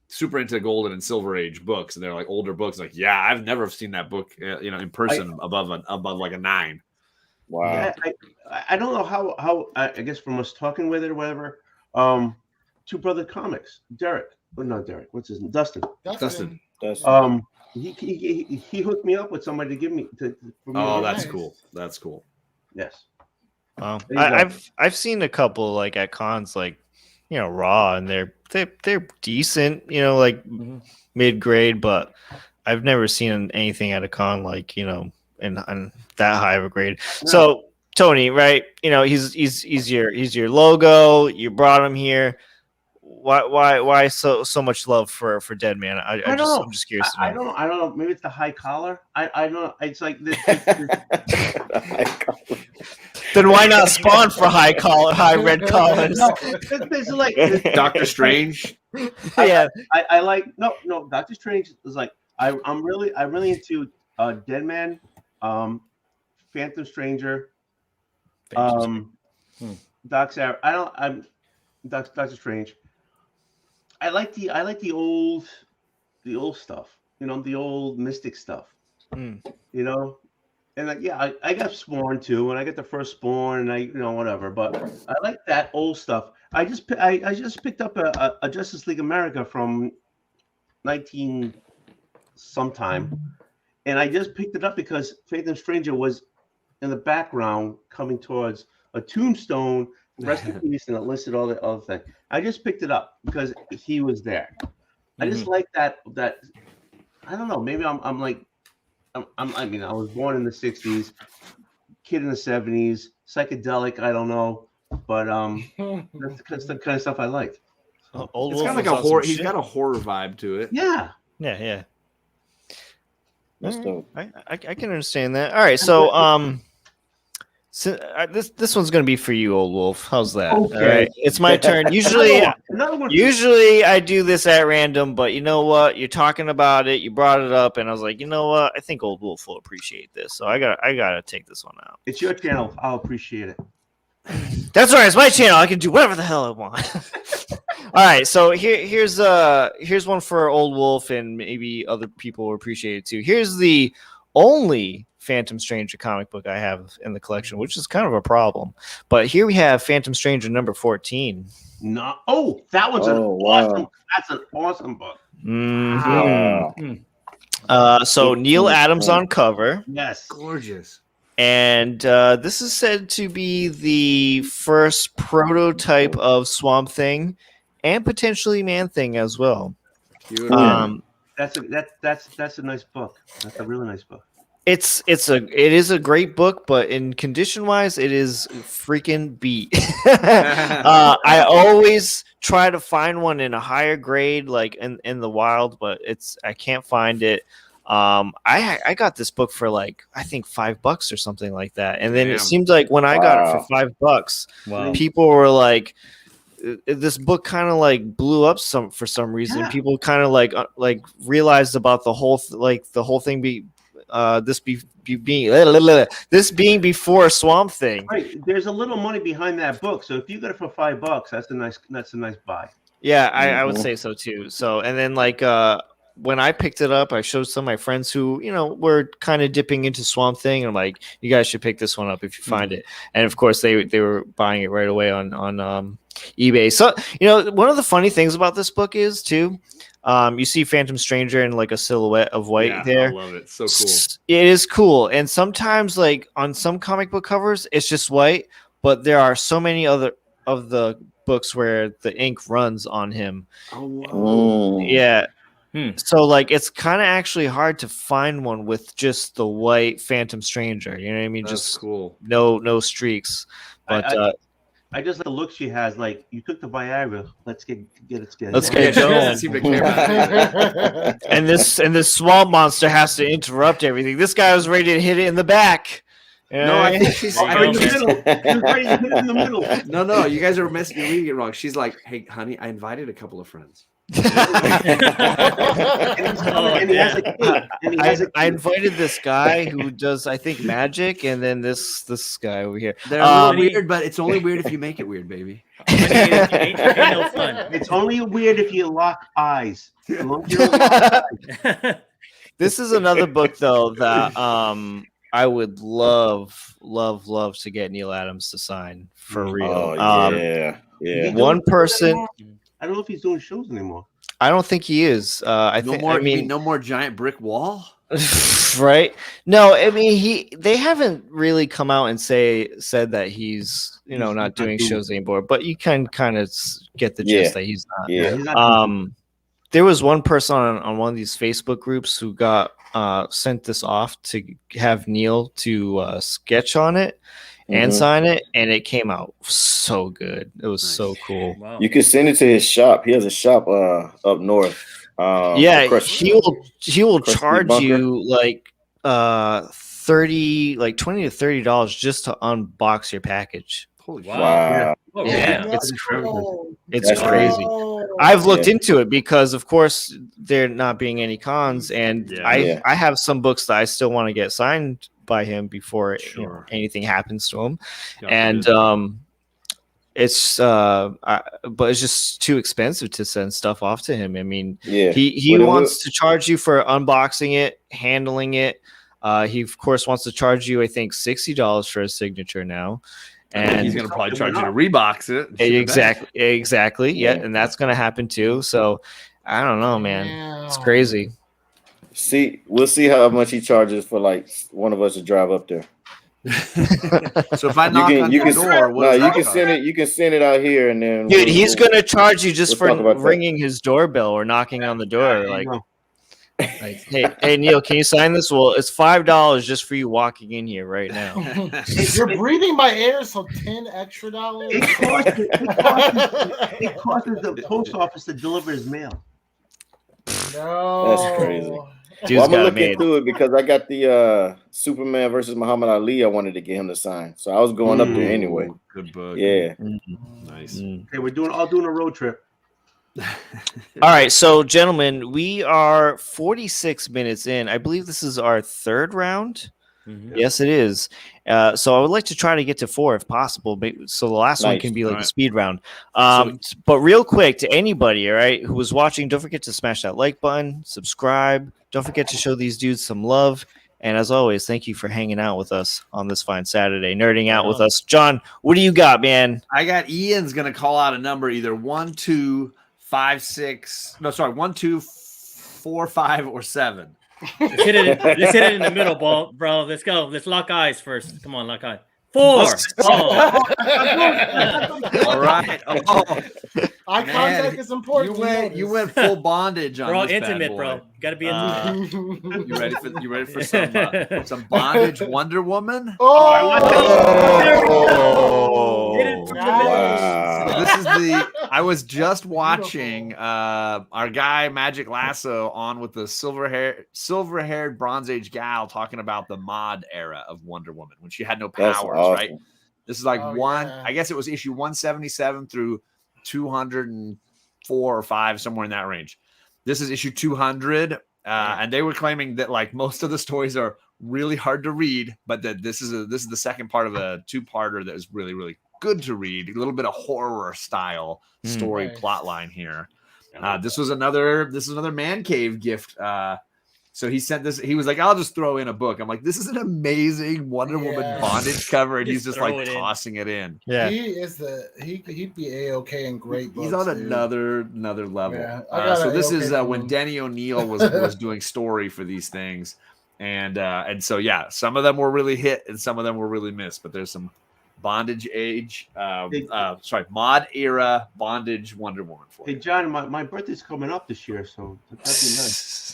super into Golden and Silver Age books, and they're like older books. Like, yeah, I've never seen that book, in person above like a 9. Wow. Yeah, I don't know how I guess from us talking with it or whatever. Two Brother Comics, Derek. Well, not Derek. What's his name? Dustin. He hooked me up with somebody to give me for me. Oh, that's cool. That's cool. Yes. I've seen a couple like at cons, like raw, and they're they're decent, you know, like mid grade, but I've never seen anything at a con like, you know, and that high of a grade. No. So Tony, right? You know, he's your logo. You brought him here. Why so much love for Dead Man? I'm just curious to know. I don't know. Maybe it's the high collar. I don't know. It's like this. Then why not spawn for high red collars? No, it's like Doctor Strange. Yeah, I like no. Doctor Strange is like I'm really into Dead Man, Phantom Stranger, Doctor Strange. I like the old stuff. You know, the old Mystic stuff. You know. And like, yeah, I got Spawn too, and I got the first Spawn, and whatever. But I like that old stuff. I just picked up a Justice League America from 19 sometime, and I just picked it up because Phantom Stranger was in the background coming towards a tombstone, rest in peace, and it listed all the other things. I just picked it up because he was there. I just like that. I don't know. Maybe I'm like. I mean, I was born in the 60s, kid in the 70s, psychedelic, I don't know. But that's the kind of stuff I like. So, it's kind of like a horror. He's got a horror vibe to it. Yeah. That's dope. I can understand that. All right, so this one's gonna be for you, Old Wolf. How's that? Okay. All right, it's my turn. Usually I do this at random, but you know what? You're talking about it. You brought it up, and I was like, you know what? I think Old Wolf will appreciate this, so I gotta take this one out. It's your channel. I'll appreciate it. That's right. It's my channel. I can do whatever the hell I want. All right, so here's one for Old Wolf, and maybe other people will appreciate it too. Here's the only Phantom Stranger comic book I have in the collection, which is kind of a problem. But here we have Phantom Stranger number 14. No, that was awesome. That's an awesome book. So Neil Adams on cover. Yes, gorgeous. And this is said to be the first prototype of Swamp Thing, and potentially Man Thing as well. That's a nice book. That's a really nice book. It is a great book, but in condition wise, it is freaking beat. I always try to find one in a higher grade, like in the wild, but I can't find it. I got this book for like I think $5 or something like that, and then it seemed like when I got it for $5, people were like, this book kind of like blew up for some reason. Yeah. People kind of like realized about the whole thing being before Swamp Thing. Right. There's a little money behind that book, so if you get it for $5, that's a nice buy. Yeah, I would say so too. So and then like when I picked it up, I showed some of my friends who, were kind of dipping into Swamp Thing. And I'm like, you guys should pick this one up if you find it. And of course, they were buying it right away on eBay. So, one of the funny things about this book is, too, you see Phantom Stranger in like a silhouette of white there. I love it. So cool. It is cool. And sometimes, like on some comic book covers, it's just white. But there are so many other of the books where the ink runs on him. Oh, wow. Yeah. So like it's kind of actually hard to find one with just the white Phantom Stranger. You know what I mean? That's just cool. No streaks. But I just like the look she has. Like, you took the Viagra. Let's get it together. Let's get going. And this swamp monster has to interrupt everything. This guy was ready to hit it in the back. No, I think she's in the middle. She's ready to hit it in the middle. No, you guys are reading it wrong. She's like, hey, honey, I invited a couple of friends. I invited this guy who does, I think, magic, and then this guy over here. They're a little weird, but it's only weird if you make it weird, baby. Ain't no fun. It's only weird if you lock eyes. This is another book, though, that I would love to get Neil Adams to sign for real. Yeah. One person. I don't know if he's doing shows anymore. I don't think he is. No more giant brick wall. Right? No, I mean they haven't really come out and said that he's not doing shows anymore, but you can kind of get the gist that he's not. Yeah. He's not There was one person on one of these Facebook groups who got sent this off to have Neil to sketch on it and sign it, and it came out so good. It was so cool. Wow. You can send it to his shop. He has a shop up north. He will charge you like $20 to $30 just to unbox your package. Holy Wow. Oh, Yeah, yeah. it's That's crazy. I've looked into it because, of course, there not being any cons, and I have some books that I still want to get signed by him before anything happens to him, and it's but it's just too expensive to send stuff off to him. I mean, he wants to charge you for unboxing it, handling it. He of course wants to charge you, I think, $60 for a signature now. And he's gonna probably charge you to rebox it. Exactly. Yeah, and that's gonna happen too. So I don't know, man. It's crazy. We'll see how much he charges for like one of us to drive up there. So if I knock on your door, you can send it. You can send it out here, and then dude, he's gonna charge you just for ringing his doorbell or knocking on the door. Hey Neil, can you sign this? Well, it's $5 just for you walking in here right now. You're breathing my air, so $10 extra. It costs the post office to deliver his mail. No, that's crazy. I'm gonna look into it because I got the Superman versus Muhammad Ali. I wanted to get him to sign, so I was going up there anyway. Good book. Yeah, nice. Okay, we're doing a road trip. All right, so gentlemen, we are 46 minutes in. I believe this is our third round. Yes, it is. So I would like to try to get to 4 if possible. So the last one can be like a speed round. But real quick, to anybody, all right, who was watching, don't forget to smash that like button, subscribe. Don't forget to show these dudes some love. And as always, thank you for hanging out with us on this fine Saturday, nerding out with us. John, what do you got, man? I got Ian's gonna call out a number, either 1, 2, 5, 6. No, sorry, 1, 2, 4, 5, or 7. Let's hit it in the middle, bro. Let's go. Let's lock eyes first. Come on, lock eyes. 4. Oh. All right. Eye contact is important. You went full bondage on bro. This Intimate, bad boy. bro. Got to be intimate. You ready for some bondage Wonder Woman? Wow. So this is I was just watching our guy Magic Lasso on with the silver-haired Bronze Age gal talking about the mod era of Wonder Woman when she had no powers, right? This is like I guess it was issue 177 through 204 or 5, somewhere in that range. This is issue 200, and they were claiming that like most of the stories are really hard to read, but that this is the second part of a 2-parter that is really, really good to read. A little bit of horror style story plot line here. This was another man cave gift. So he sent this. He was like, "I'll just throw in a book." I'm like, "This is an amazing Wonder Woman bondage cover," and he's just like tossing it in. Yeah, he'd be A-okay in great books. He's on another level. Yeah. So this is when Denny O'Neil was doing story for these things, and so yeah, some of them were really hit and some of them were really missed. But there's some bondage mod era bondage Wonder Woman for you. Hey John, my birthday's coming up this year, so that'd be nice.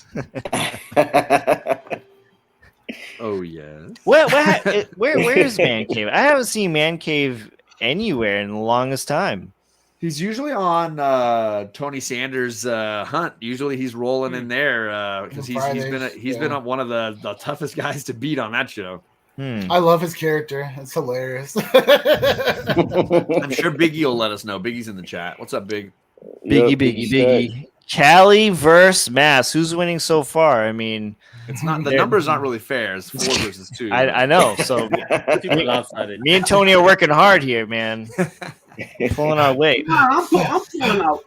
Oh yes. Where is Man Cave? I haven't seen Man Cave anywhere in the longest time. He's usually on Tony Sanders' Hunt. Usually he's rolling in there because he's been on one of the toughest guys to beat on that show. I love his character. It's hilarious. I'm sure Biggie will let us know. Biggie's in the chat. What's up, Big? Biggie. Cali versus Mass. Who's winning so far? I mean, it's not the numbers aren't really fair. It's 4 versus 2. I know. So me and Tony are working hard here, man. Pulling our weight. I'm pulling out.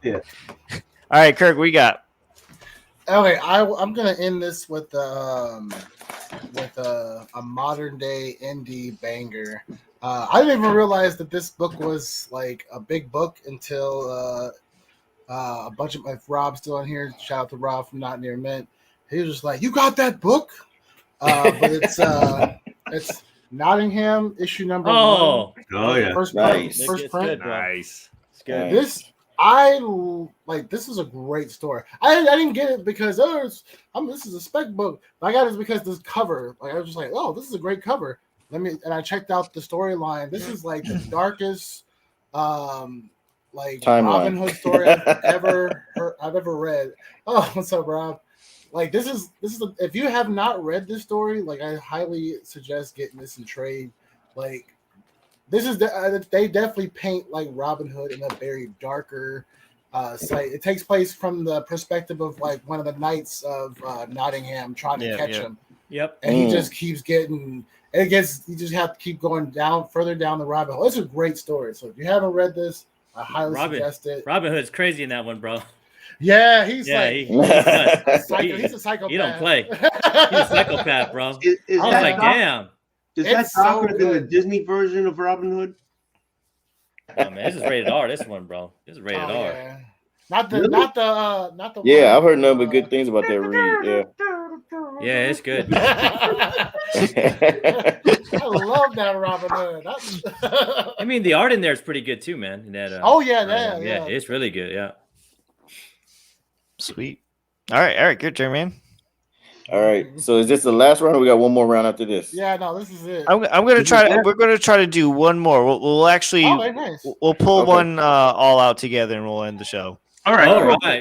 Yeah. All right, Kirk, we got. Okay, I'm gonna end this with a modern day indie banger. I didn't even realize that this book was like a big book until a bunch of Rob's still on here. Shout out to Rob from Not Near Mint. he was just like, "You got that book?" But it's Nottingham issue number 1. Oh yeah, First Nice. print. Good, bro. Nice. It's good. This I like. This is a great story. I didn't get it because this is a spec book. But I got it because this cover. Like I was just like, oh, this is a great cover. And I checked out the storyline. This is like the darkest, like Timeline. Robin Hood story I've ever read. Oh, what's up, Rob? Like this is if you have not read this story, like I highly suggest getting this in trade. Like this is they definitely paint like Robin Hood in a very darker site. It takes place from the perspective of like one of the knights of Nottingham trying to catch him. Yep. And he just keeps getting. You just have to keep going further down the rabbit hole. It's a great story. So if you haven't read this, I highly suggest it. Robin Hood's crazy in that one, bro. Yeah, he's he's a psychopath. He don't play. He's a psychopath, bro. I was like, damn. Is that darker than the Disney version of Robin Hood? Oh, man, this is rated R. This one, bro. This is rated R. Yeah. Not the. Yeah, I've heard nothing but good things about that read. Yeah. Yeah, it's good. I love that Robin Hood. I mean, the art in there is pretty good too, man. That, yeah, it's really good. Yeah. Sweet. All right, good, Jermaine. All right. So is this the last round, or we got one more round after this? Yeah, no, this is it. I'm gonna try. We're gonna try to do one more. We'll actually we'll pull one all out together, and we'll end the show. All right.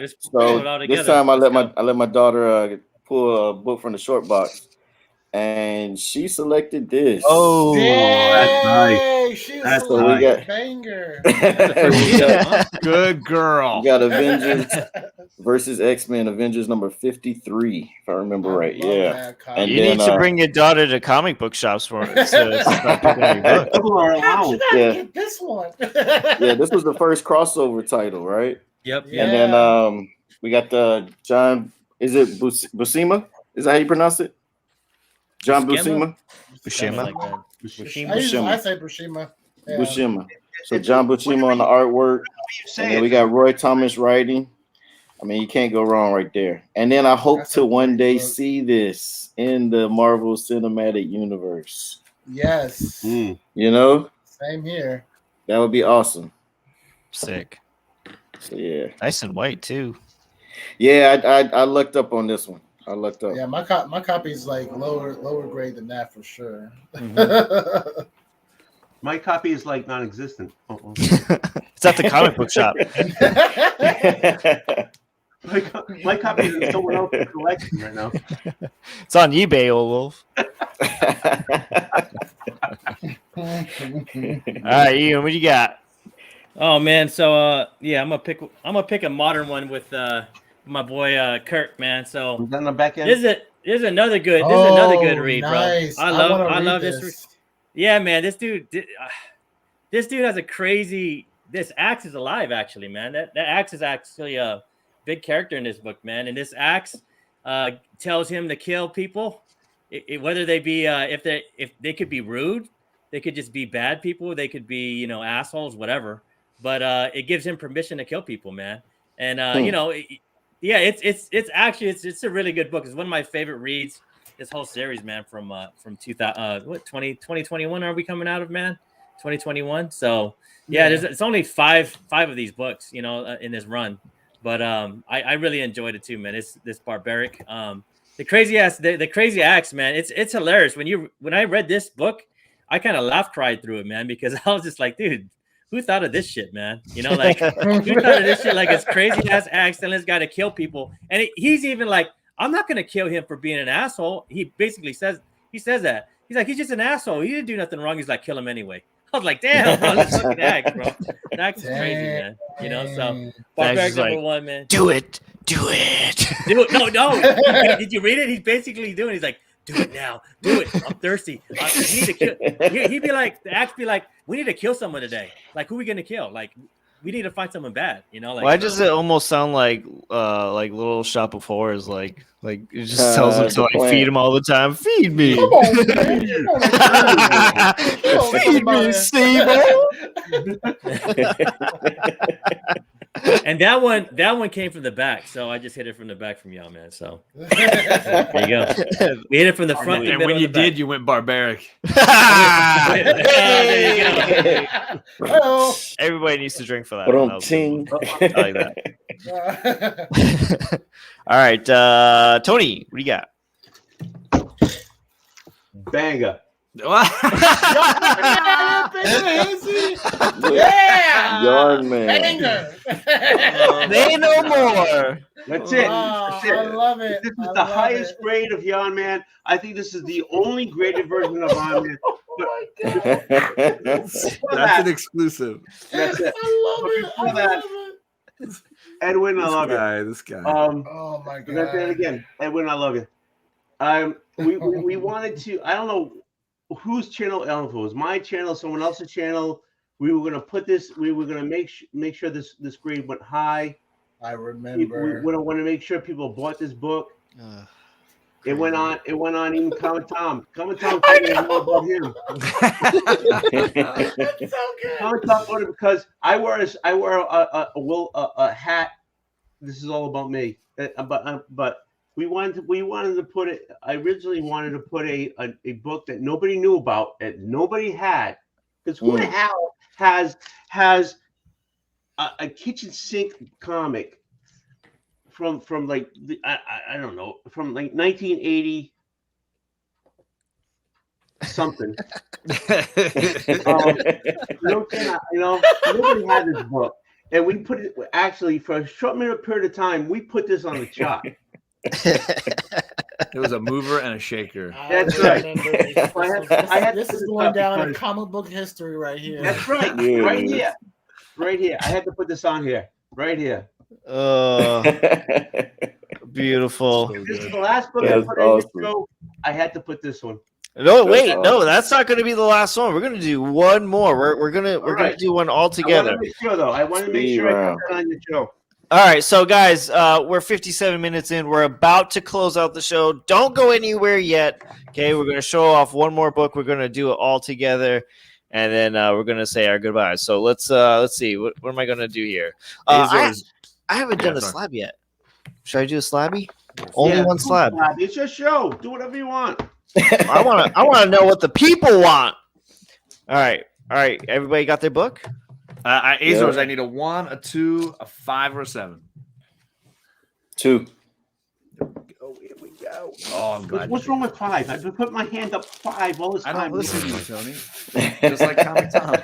Let's pull it all So together. this time I let my daughter pull a book from the short box, and she selected this. Oh, that's nice. That's so we got banger. Good girl. We got Avengers versus X-Men, Avengers number 53, if I remember right. Yeah. And you need to bring your daughter to comic book shops for it. So start picking any book. Get this one. Yeah, this was the first crossover title, right? Yep. And then we got the John. Is it Buscema? Is that how you pronounce it? John Buscema. Buscema. I say Buscema. Yeah. Buscema. So John Buscema on the artwork. And then we got Roy Thomas writing. I mean, you can't go wrong right there. And then I hope to one day see this in the Marvel Cinematic Universe. Yes. You know? Same here. That would be awesome. Sick. So, yeah. Nice and white too. Yeah, I looked up on this one. I looked up. Yeah, my copy is like lower grade than that for sure. My copy is like non-existent. It's at the comic book shop. My copy is in someone else's collection right now. It's on eBay, Old Wolf. All right, Ian, what you got? Oh man, so I'm gonna pick a modern one with my boy Kirk, man. So Was that on the back end? this is another good read, nice. bro. I love this. Yeah, man, this dude has a crazy. This axe is alive, actually, man. That axe is actually a big character in this book, man. And this axe tells him to kill people, whether they be if they could be rude, they could just be bad people, they could be assholes, whatever. But it gives him permission to kill people, man. And it's a really good book. It's one of my favorite reads. This whole series, man, from 2021 are we coming out of, man? 2021. So it's only five of these books, in this run. But I really enjoyed it too, man. It's this barbaric, the crazy axe, man. It's hilarious. When I read this book, I kind of cried through it, man, because I was just like, dude, who thought of this shit, man? Who thought of this shit? Like, it's crazy ass axe telling this guy to kill people, and he's even like, I'm not gonna kill him for being an asshole. He basically says that. He's like, he's just an asshole. He didn't do nothing wrong. He's like, kill him anyway. I was like, damn, bro, this fucking axe, bro. The axe is crazy, man. So barbaric number one, man. Do it. No. Did you read it? He's basically doing. He's like, do it now. Do it. I'm thirsty. You need to kill. He'd be like, the axe be like, we need to kill someone today. Like, who are we gonna kill? Like, we need to find someone bad. Why does it almost sound like Little Shop of Horrors? Like it just tells him to feed him all the time. Feed me. Come on, man. Feed me, Steve. And that one came from the back, so I just hit it from the back from y'all, man. So there you go. We hit it from the front. And when you did, you went barbaric. Hey! Hello. Everybody needs to drink for that. But one. on That ting. was good one. I like that. All right, Tony, what do you got? Banger. Yeah. Yarn man. Banger. Say no more. That's it. Wow, That's it. I love it. This is I the love highest it. grade of Yarn Man. I think this is the only graded version of Yarn Man. That's an exclusive. That's it. I love it. Before I that- love it. Edwin, I love you. This guy. Oh my That's it god. again. Edwin, I love you. We wanted to. I don't know whose channel. I don't know if it was my channel, someone else's channel. We were gonna put this. We were gonna make sure this grade went high. I We remember. want to make sure people bought this book. It went on. It went on. Even Comic Tom. Comic Tom told me more about him. That's so good. Comic Tom ordered because I wear a hat. This is all about me. But we wanted to put it. I originally wanted to put a book that nobody knew about, that nobody had, because who the hell has a kitchen sink comic from like I don't know, from like 1980 something. Nobody had this book, and we put it actually for a short period of time. We put this on the chart. It was a mover and a shaker. That's right. This is going down in comic book history right here. That's right. Yeah. Right here. Right here. I had to put this on here. Right here. Oh, beautiful. This is the last book I That's put awesome. in the show. I had to put this one. No, wait, awesome. no, that's not going to be the last one. We're going to do one more. We're gonna right. do one all I together. want to make sure, though. I want to make Speed sure I round. put that on your show. All right, so guys, we're 57 minutes in. We're about to close out the show. Don't go anywhere yet. Okay, we're going to show off one more book. We're going to do it all together, and then we're going to say our goodbyes. So let's see. What am I going to do here? I haven't done a sorry. slab yet. Should I do a slabby? Only Yeah, one slab. It's your show. Do whatever you want. I want to know what the people want. All right. Everybody got their book? Azores, I need a 1, a 2, a 5, or a 7. 2. Oh, here we go. Oh, I'm glad. What's wrong with 5? I've been putting my hand up 5 all this I time. don't listen to you, Tony. Just like Comic Tom.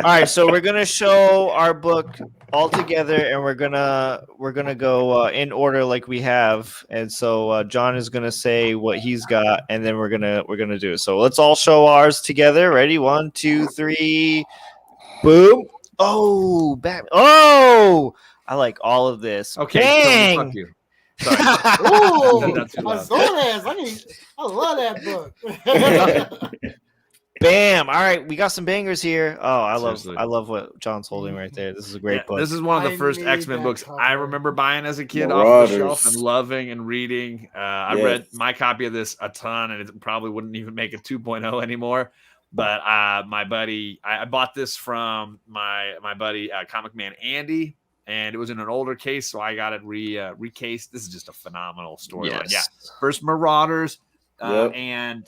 All right, so we're gonna show our book all together, and we're gonna go in order like we have. And so John is gonna say what he's got, and then we're gonna do it. So let's all show ours together. Ready? 1, 2, 3. Boom! Oh, Batman! Oh, I like all of this. Okay, Bang! Tony, fuck you. Sorry. Ooh, That's too loud. Azores. I love that book. Bam! All right, we got some bangers here. Oh, I Seriously. love what John's holding right there. This is a great Yeah, book. this is one of the I first need X-Men that books cover. I remember buying as a kid off Marauders. the shelf and loving and reading. I Yes. read my copy of this a ton, and it probably wouldn't even make a 2.0 anymore. But my buddy, I bought this from my buddy, Comic Man Andy, and it was in an older case, so I got it recased. This is just a phenomenal storyline. Yeah, first Marauders. Yep. And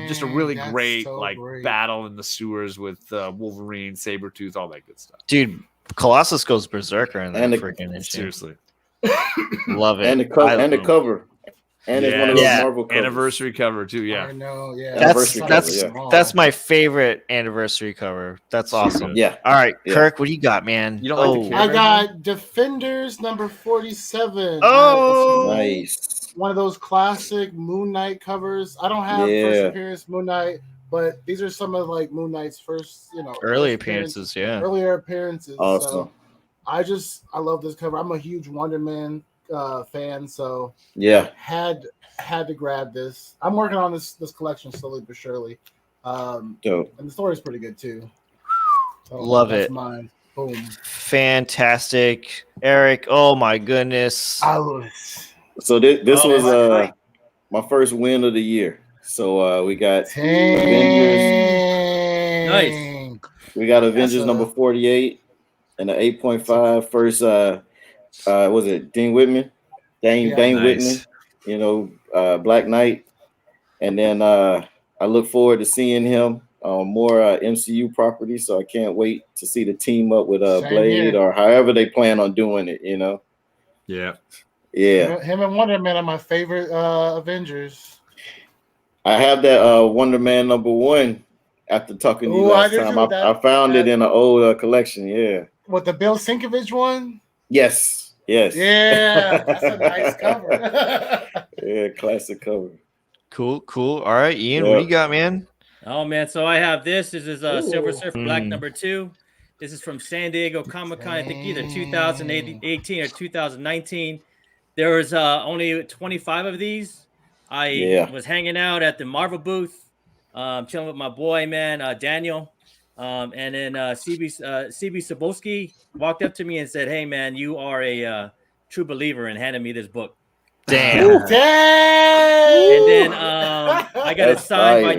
just a really Dang, that's great so great. battle in the sewers with Wolverine, Sabretooth, all that good stuff. Dude, Colossus goes berserker in that And the- freaking issue. Seriously. Love it. And the cover. And the cover. And it's one of those Yeah. Marvel covers. Anniversary cover too. I Yeah. know, yeah. That's my favorite anniversary cover. That's awesome. Yeah. All right, Yeah. Kirk, what do you got, man? You don't like the kid? I got Defenders number 47. Oh, Nice. One of those classic Moon Knight covers. I don't have Yeah. first appearance Moon Knight, but these are some of like Moon Knight's first, early first appearances, yeah. earlier appearances. Awesome. So I love this cover. I'm a huge Wonder Man fan, so Yeah. had to grab this. I'm working on this collection slowly but surely. Dope. And the story's pretty good too. So Love that's it. Mine. Boom. Fantastic. Eric, oh my goodness. I was So this Oh, was that's my first win of the year. So we got Dang. Nice. we got Avengers That's number 48. and the 8.5 first. Was it Dean Whitman? Dane Nice. Whitman. You know, Black Knight, and then I look forward to seeing him on more MCU properties. So I can't wait to see the team up with Blade or however they plan on doing it. You know. Yeah. Him and Wonder Man are my favorite Avengers. I have that Wonder Man #1 after talking to you last time. I found it in an old collection. Yeah. What, the Bill Sienkiewicz one? Yes. Yeah, that's a nice cover. Yeah, classic cover. Cool. All right, Ian, what do you got, man? Oh man, so I have this. This is Silver Surfer Black #2. This is from San Diego Comic-Con. I think either 2018 or 2019. There was only 25 of these. I was hanging out at the Marvel booth, chilling with my boy, man, Daniel. And then CB Sobolski walked up to me and said, "Hey, man, you are a true believer," and handed me this book. Damn. And then I got it signed by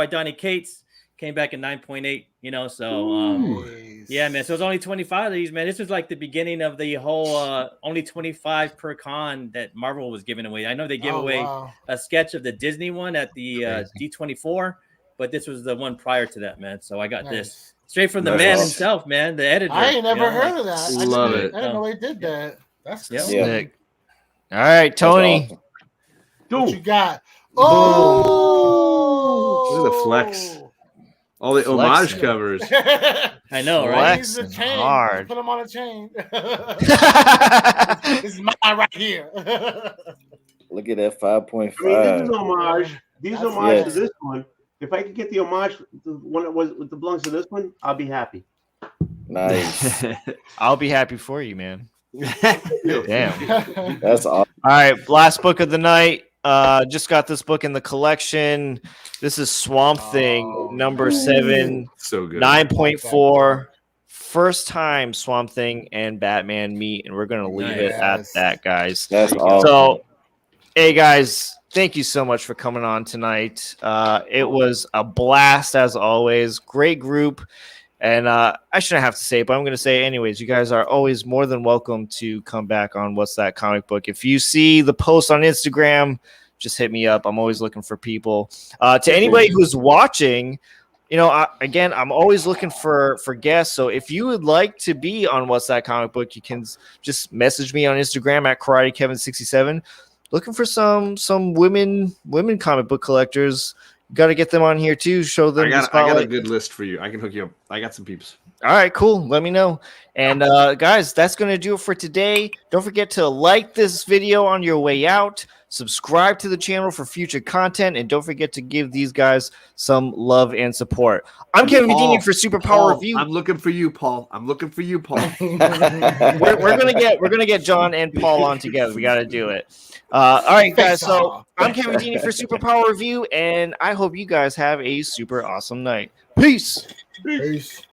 Donnie Cates. Came back in 9.8, you know, so yeah, man. So it's only 25 of these, man. This was like the beginning of the whole only 25 per con that Marvel was giving away. I know they give away a sketch of the Disney one at the D24, but this was the one prior to that, man. So I got this straight from the man himself, man, the editor. I ain't never heard of that. Love it. I didn't know they did that. That's cool. Sick. All right, Tony. Awesome. What you got? Look at the flex. All the homage covers. I know, right? He's a chain. Hard. Put him on a chain. This is mine right here. Look at that 5.5. I mean, this is homage. These homage to this one. If I could get the homage, the one that was with the belongs to this one, I'll be happy. Nice. I'll be happy for you, man. Damn. That's awesome. All right, last book of the night. Just got this book in the collection. This is Swamp Thing #7. So good. 9.4. First time Swamp Thing and Batman meet, and we're gonna leave it at that, guys. That's awesome. So, hey guys, thank you so much for coming on tonight. It was a blast as always. Great group. And I shouldn't have to say it, but I'm going to say it anyways. You guys are always more than welcome to come back on What's That Comic Book. If you see the post on Instagram, just hit me up. I'm always looking for people. To anybody who's watching, you know, I'm always looking for guests. So if you would like to be on What's That Comic Book, you can just message me on Instagram at KarateKevin67. Looking for some women comic book collectors. Got to get them on here too. Show them. I got a good list for you. I can hook you up. I got some peeps. All right, cool. Let me know. And guys, that's going to do it for today. Don't forget to like this video on your way out. Subscribe to the channel for future content. And don't forget to give these guys some love and support. I'm Kevin Medini for Superpower Review. I'm looking for you, Paul. We're gonna get John and Paul on together. We got to do it. All right, guys. So I'm Kevin Medini for Superpower Review, and I hope you guys have a super awesome night. Peace. Peace.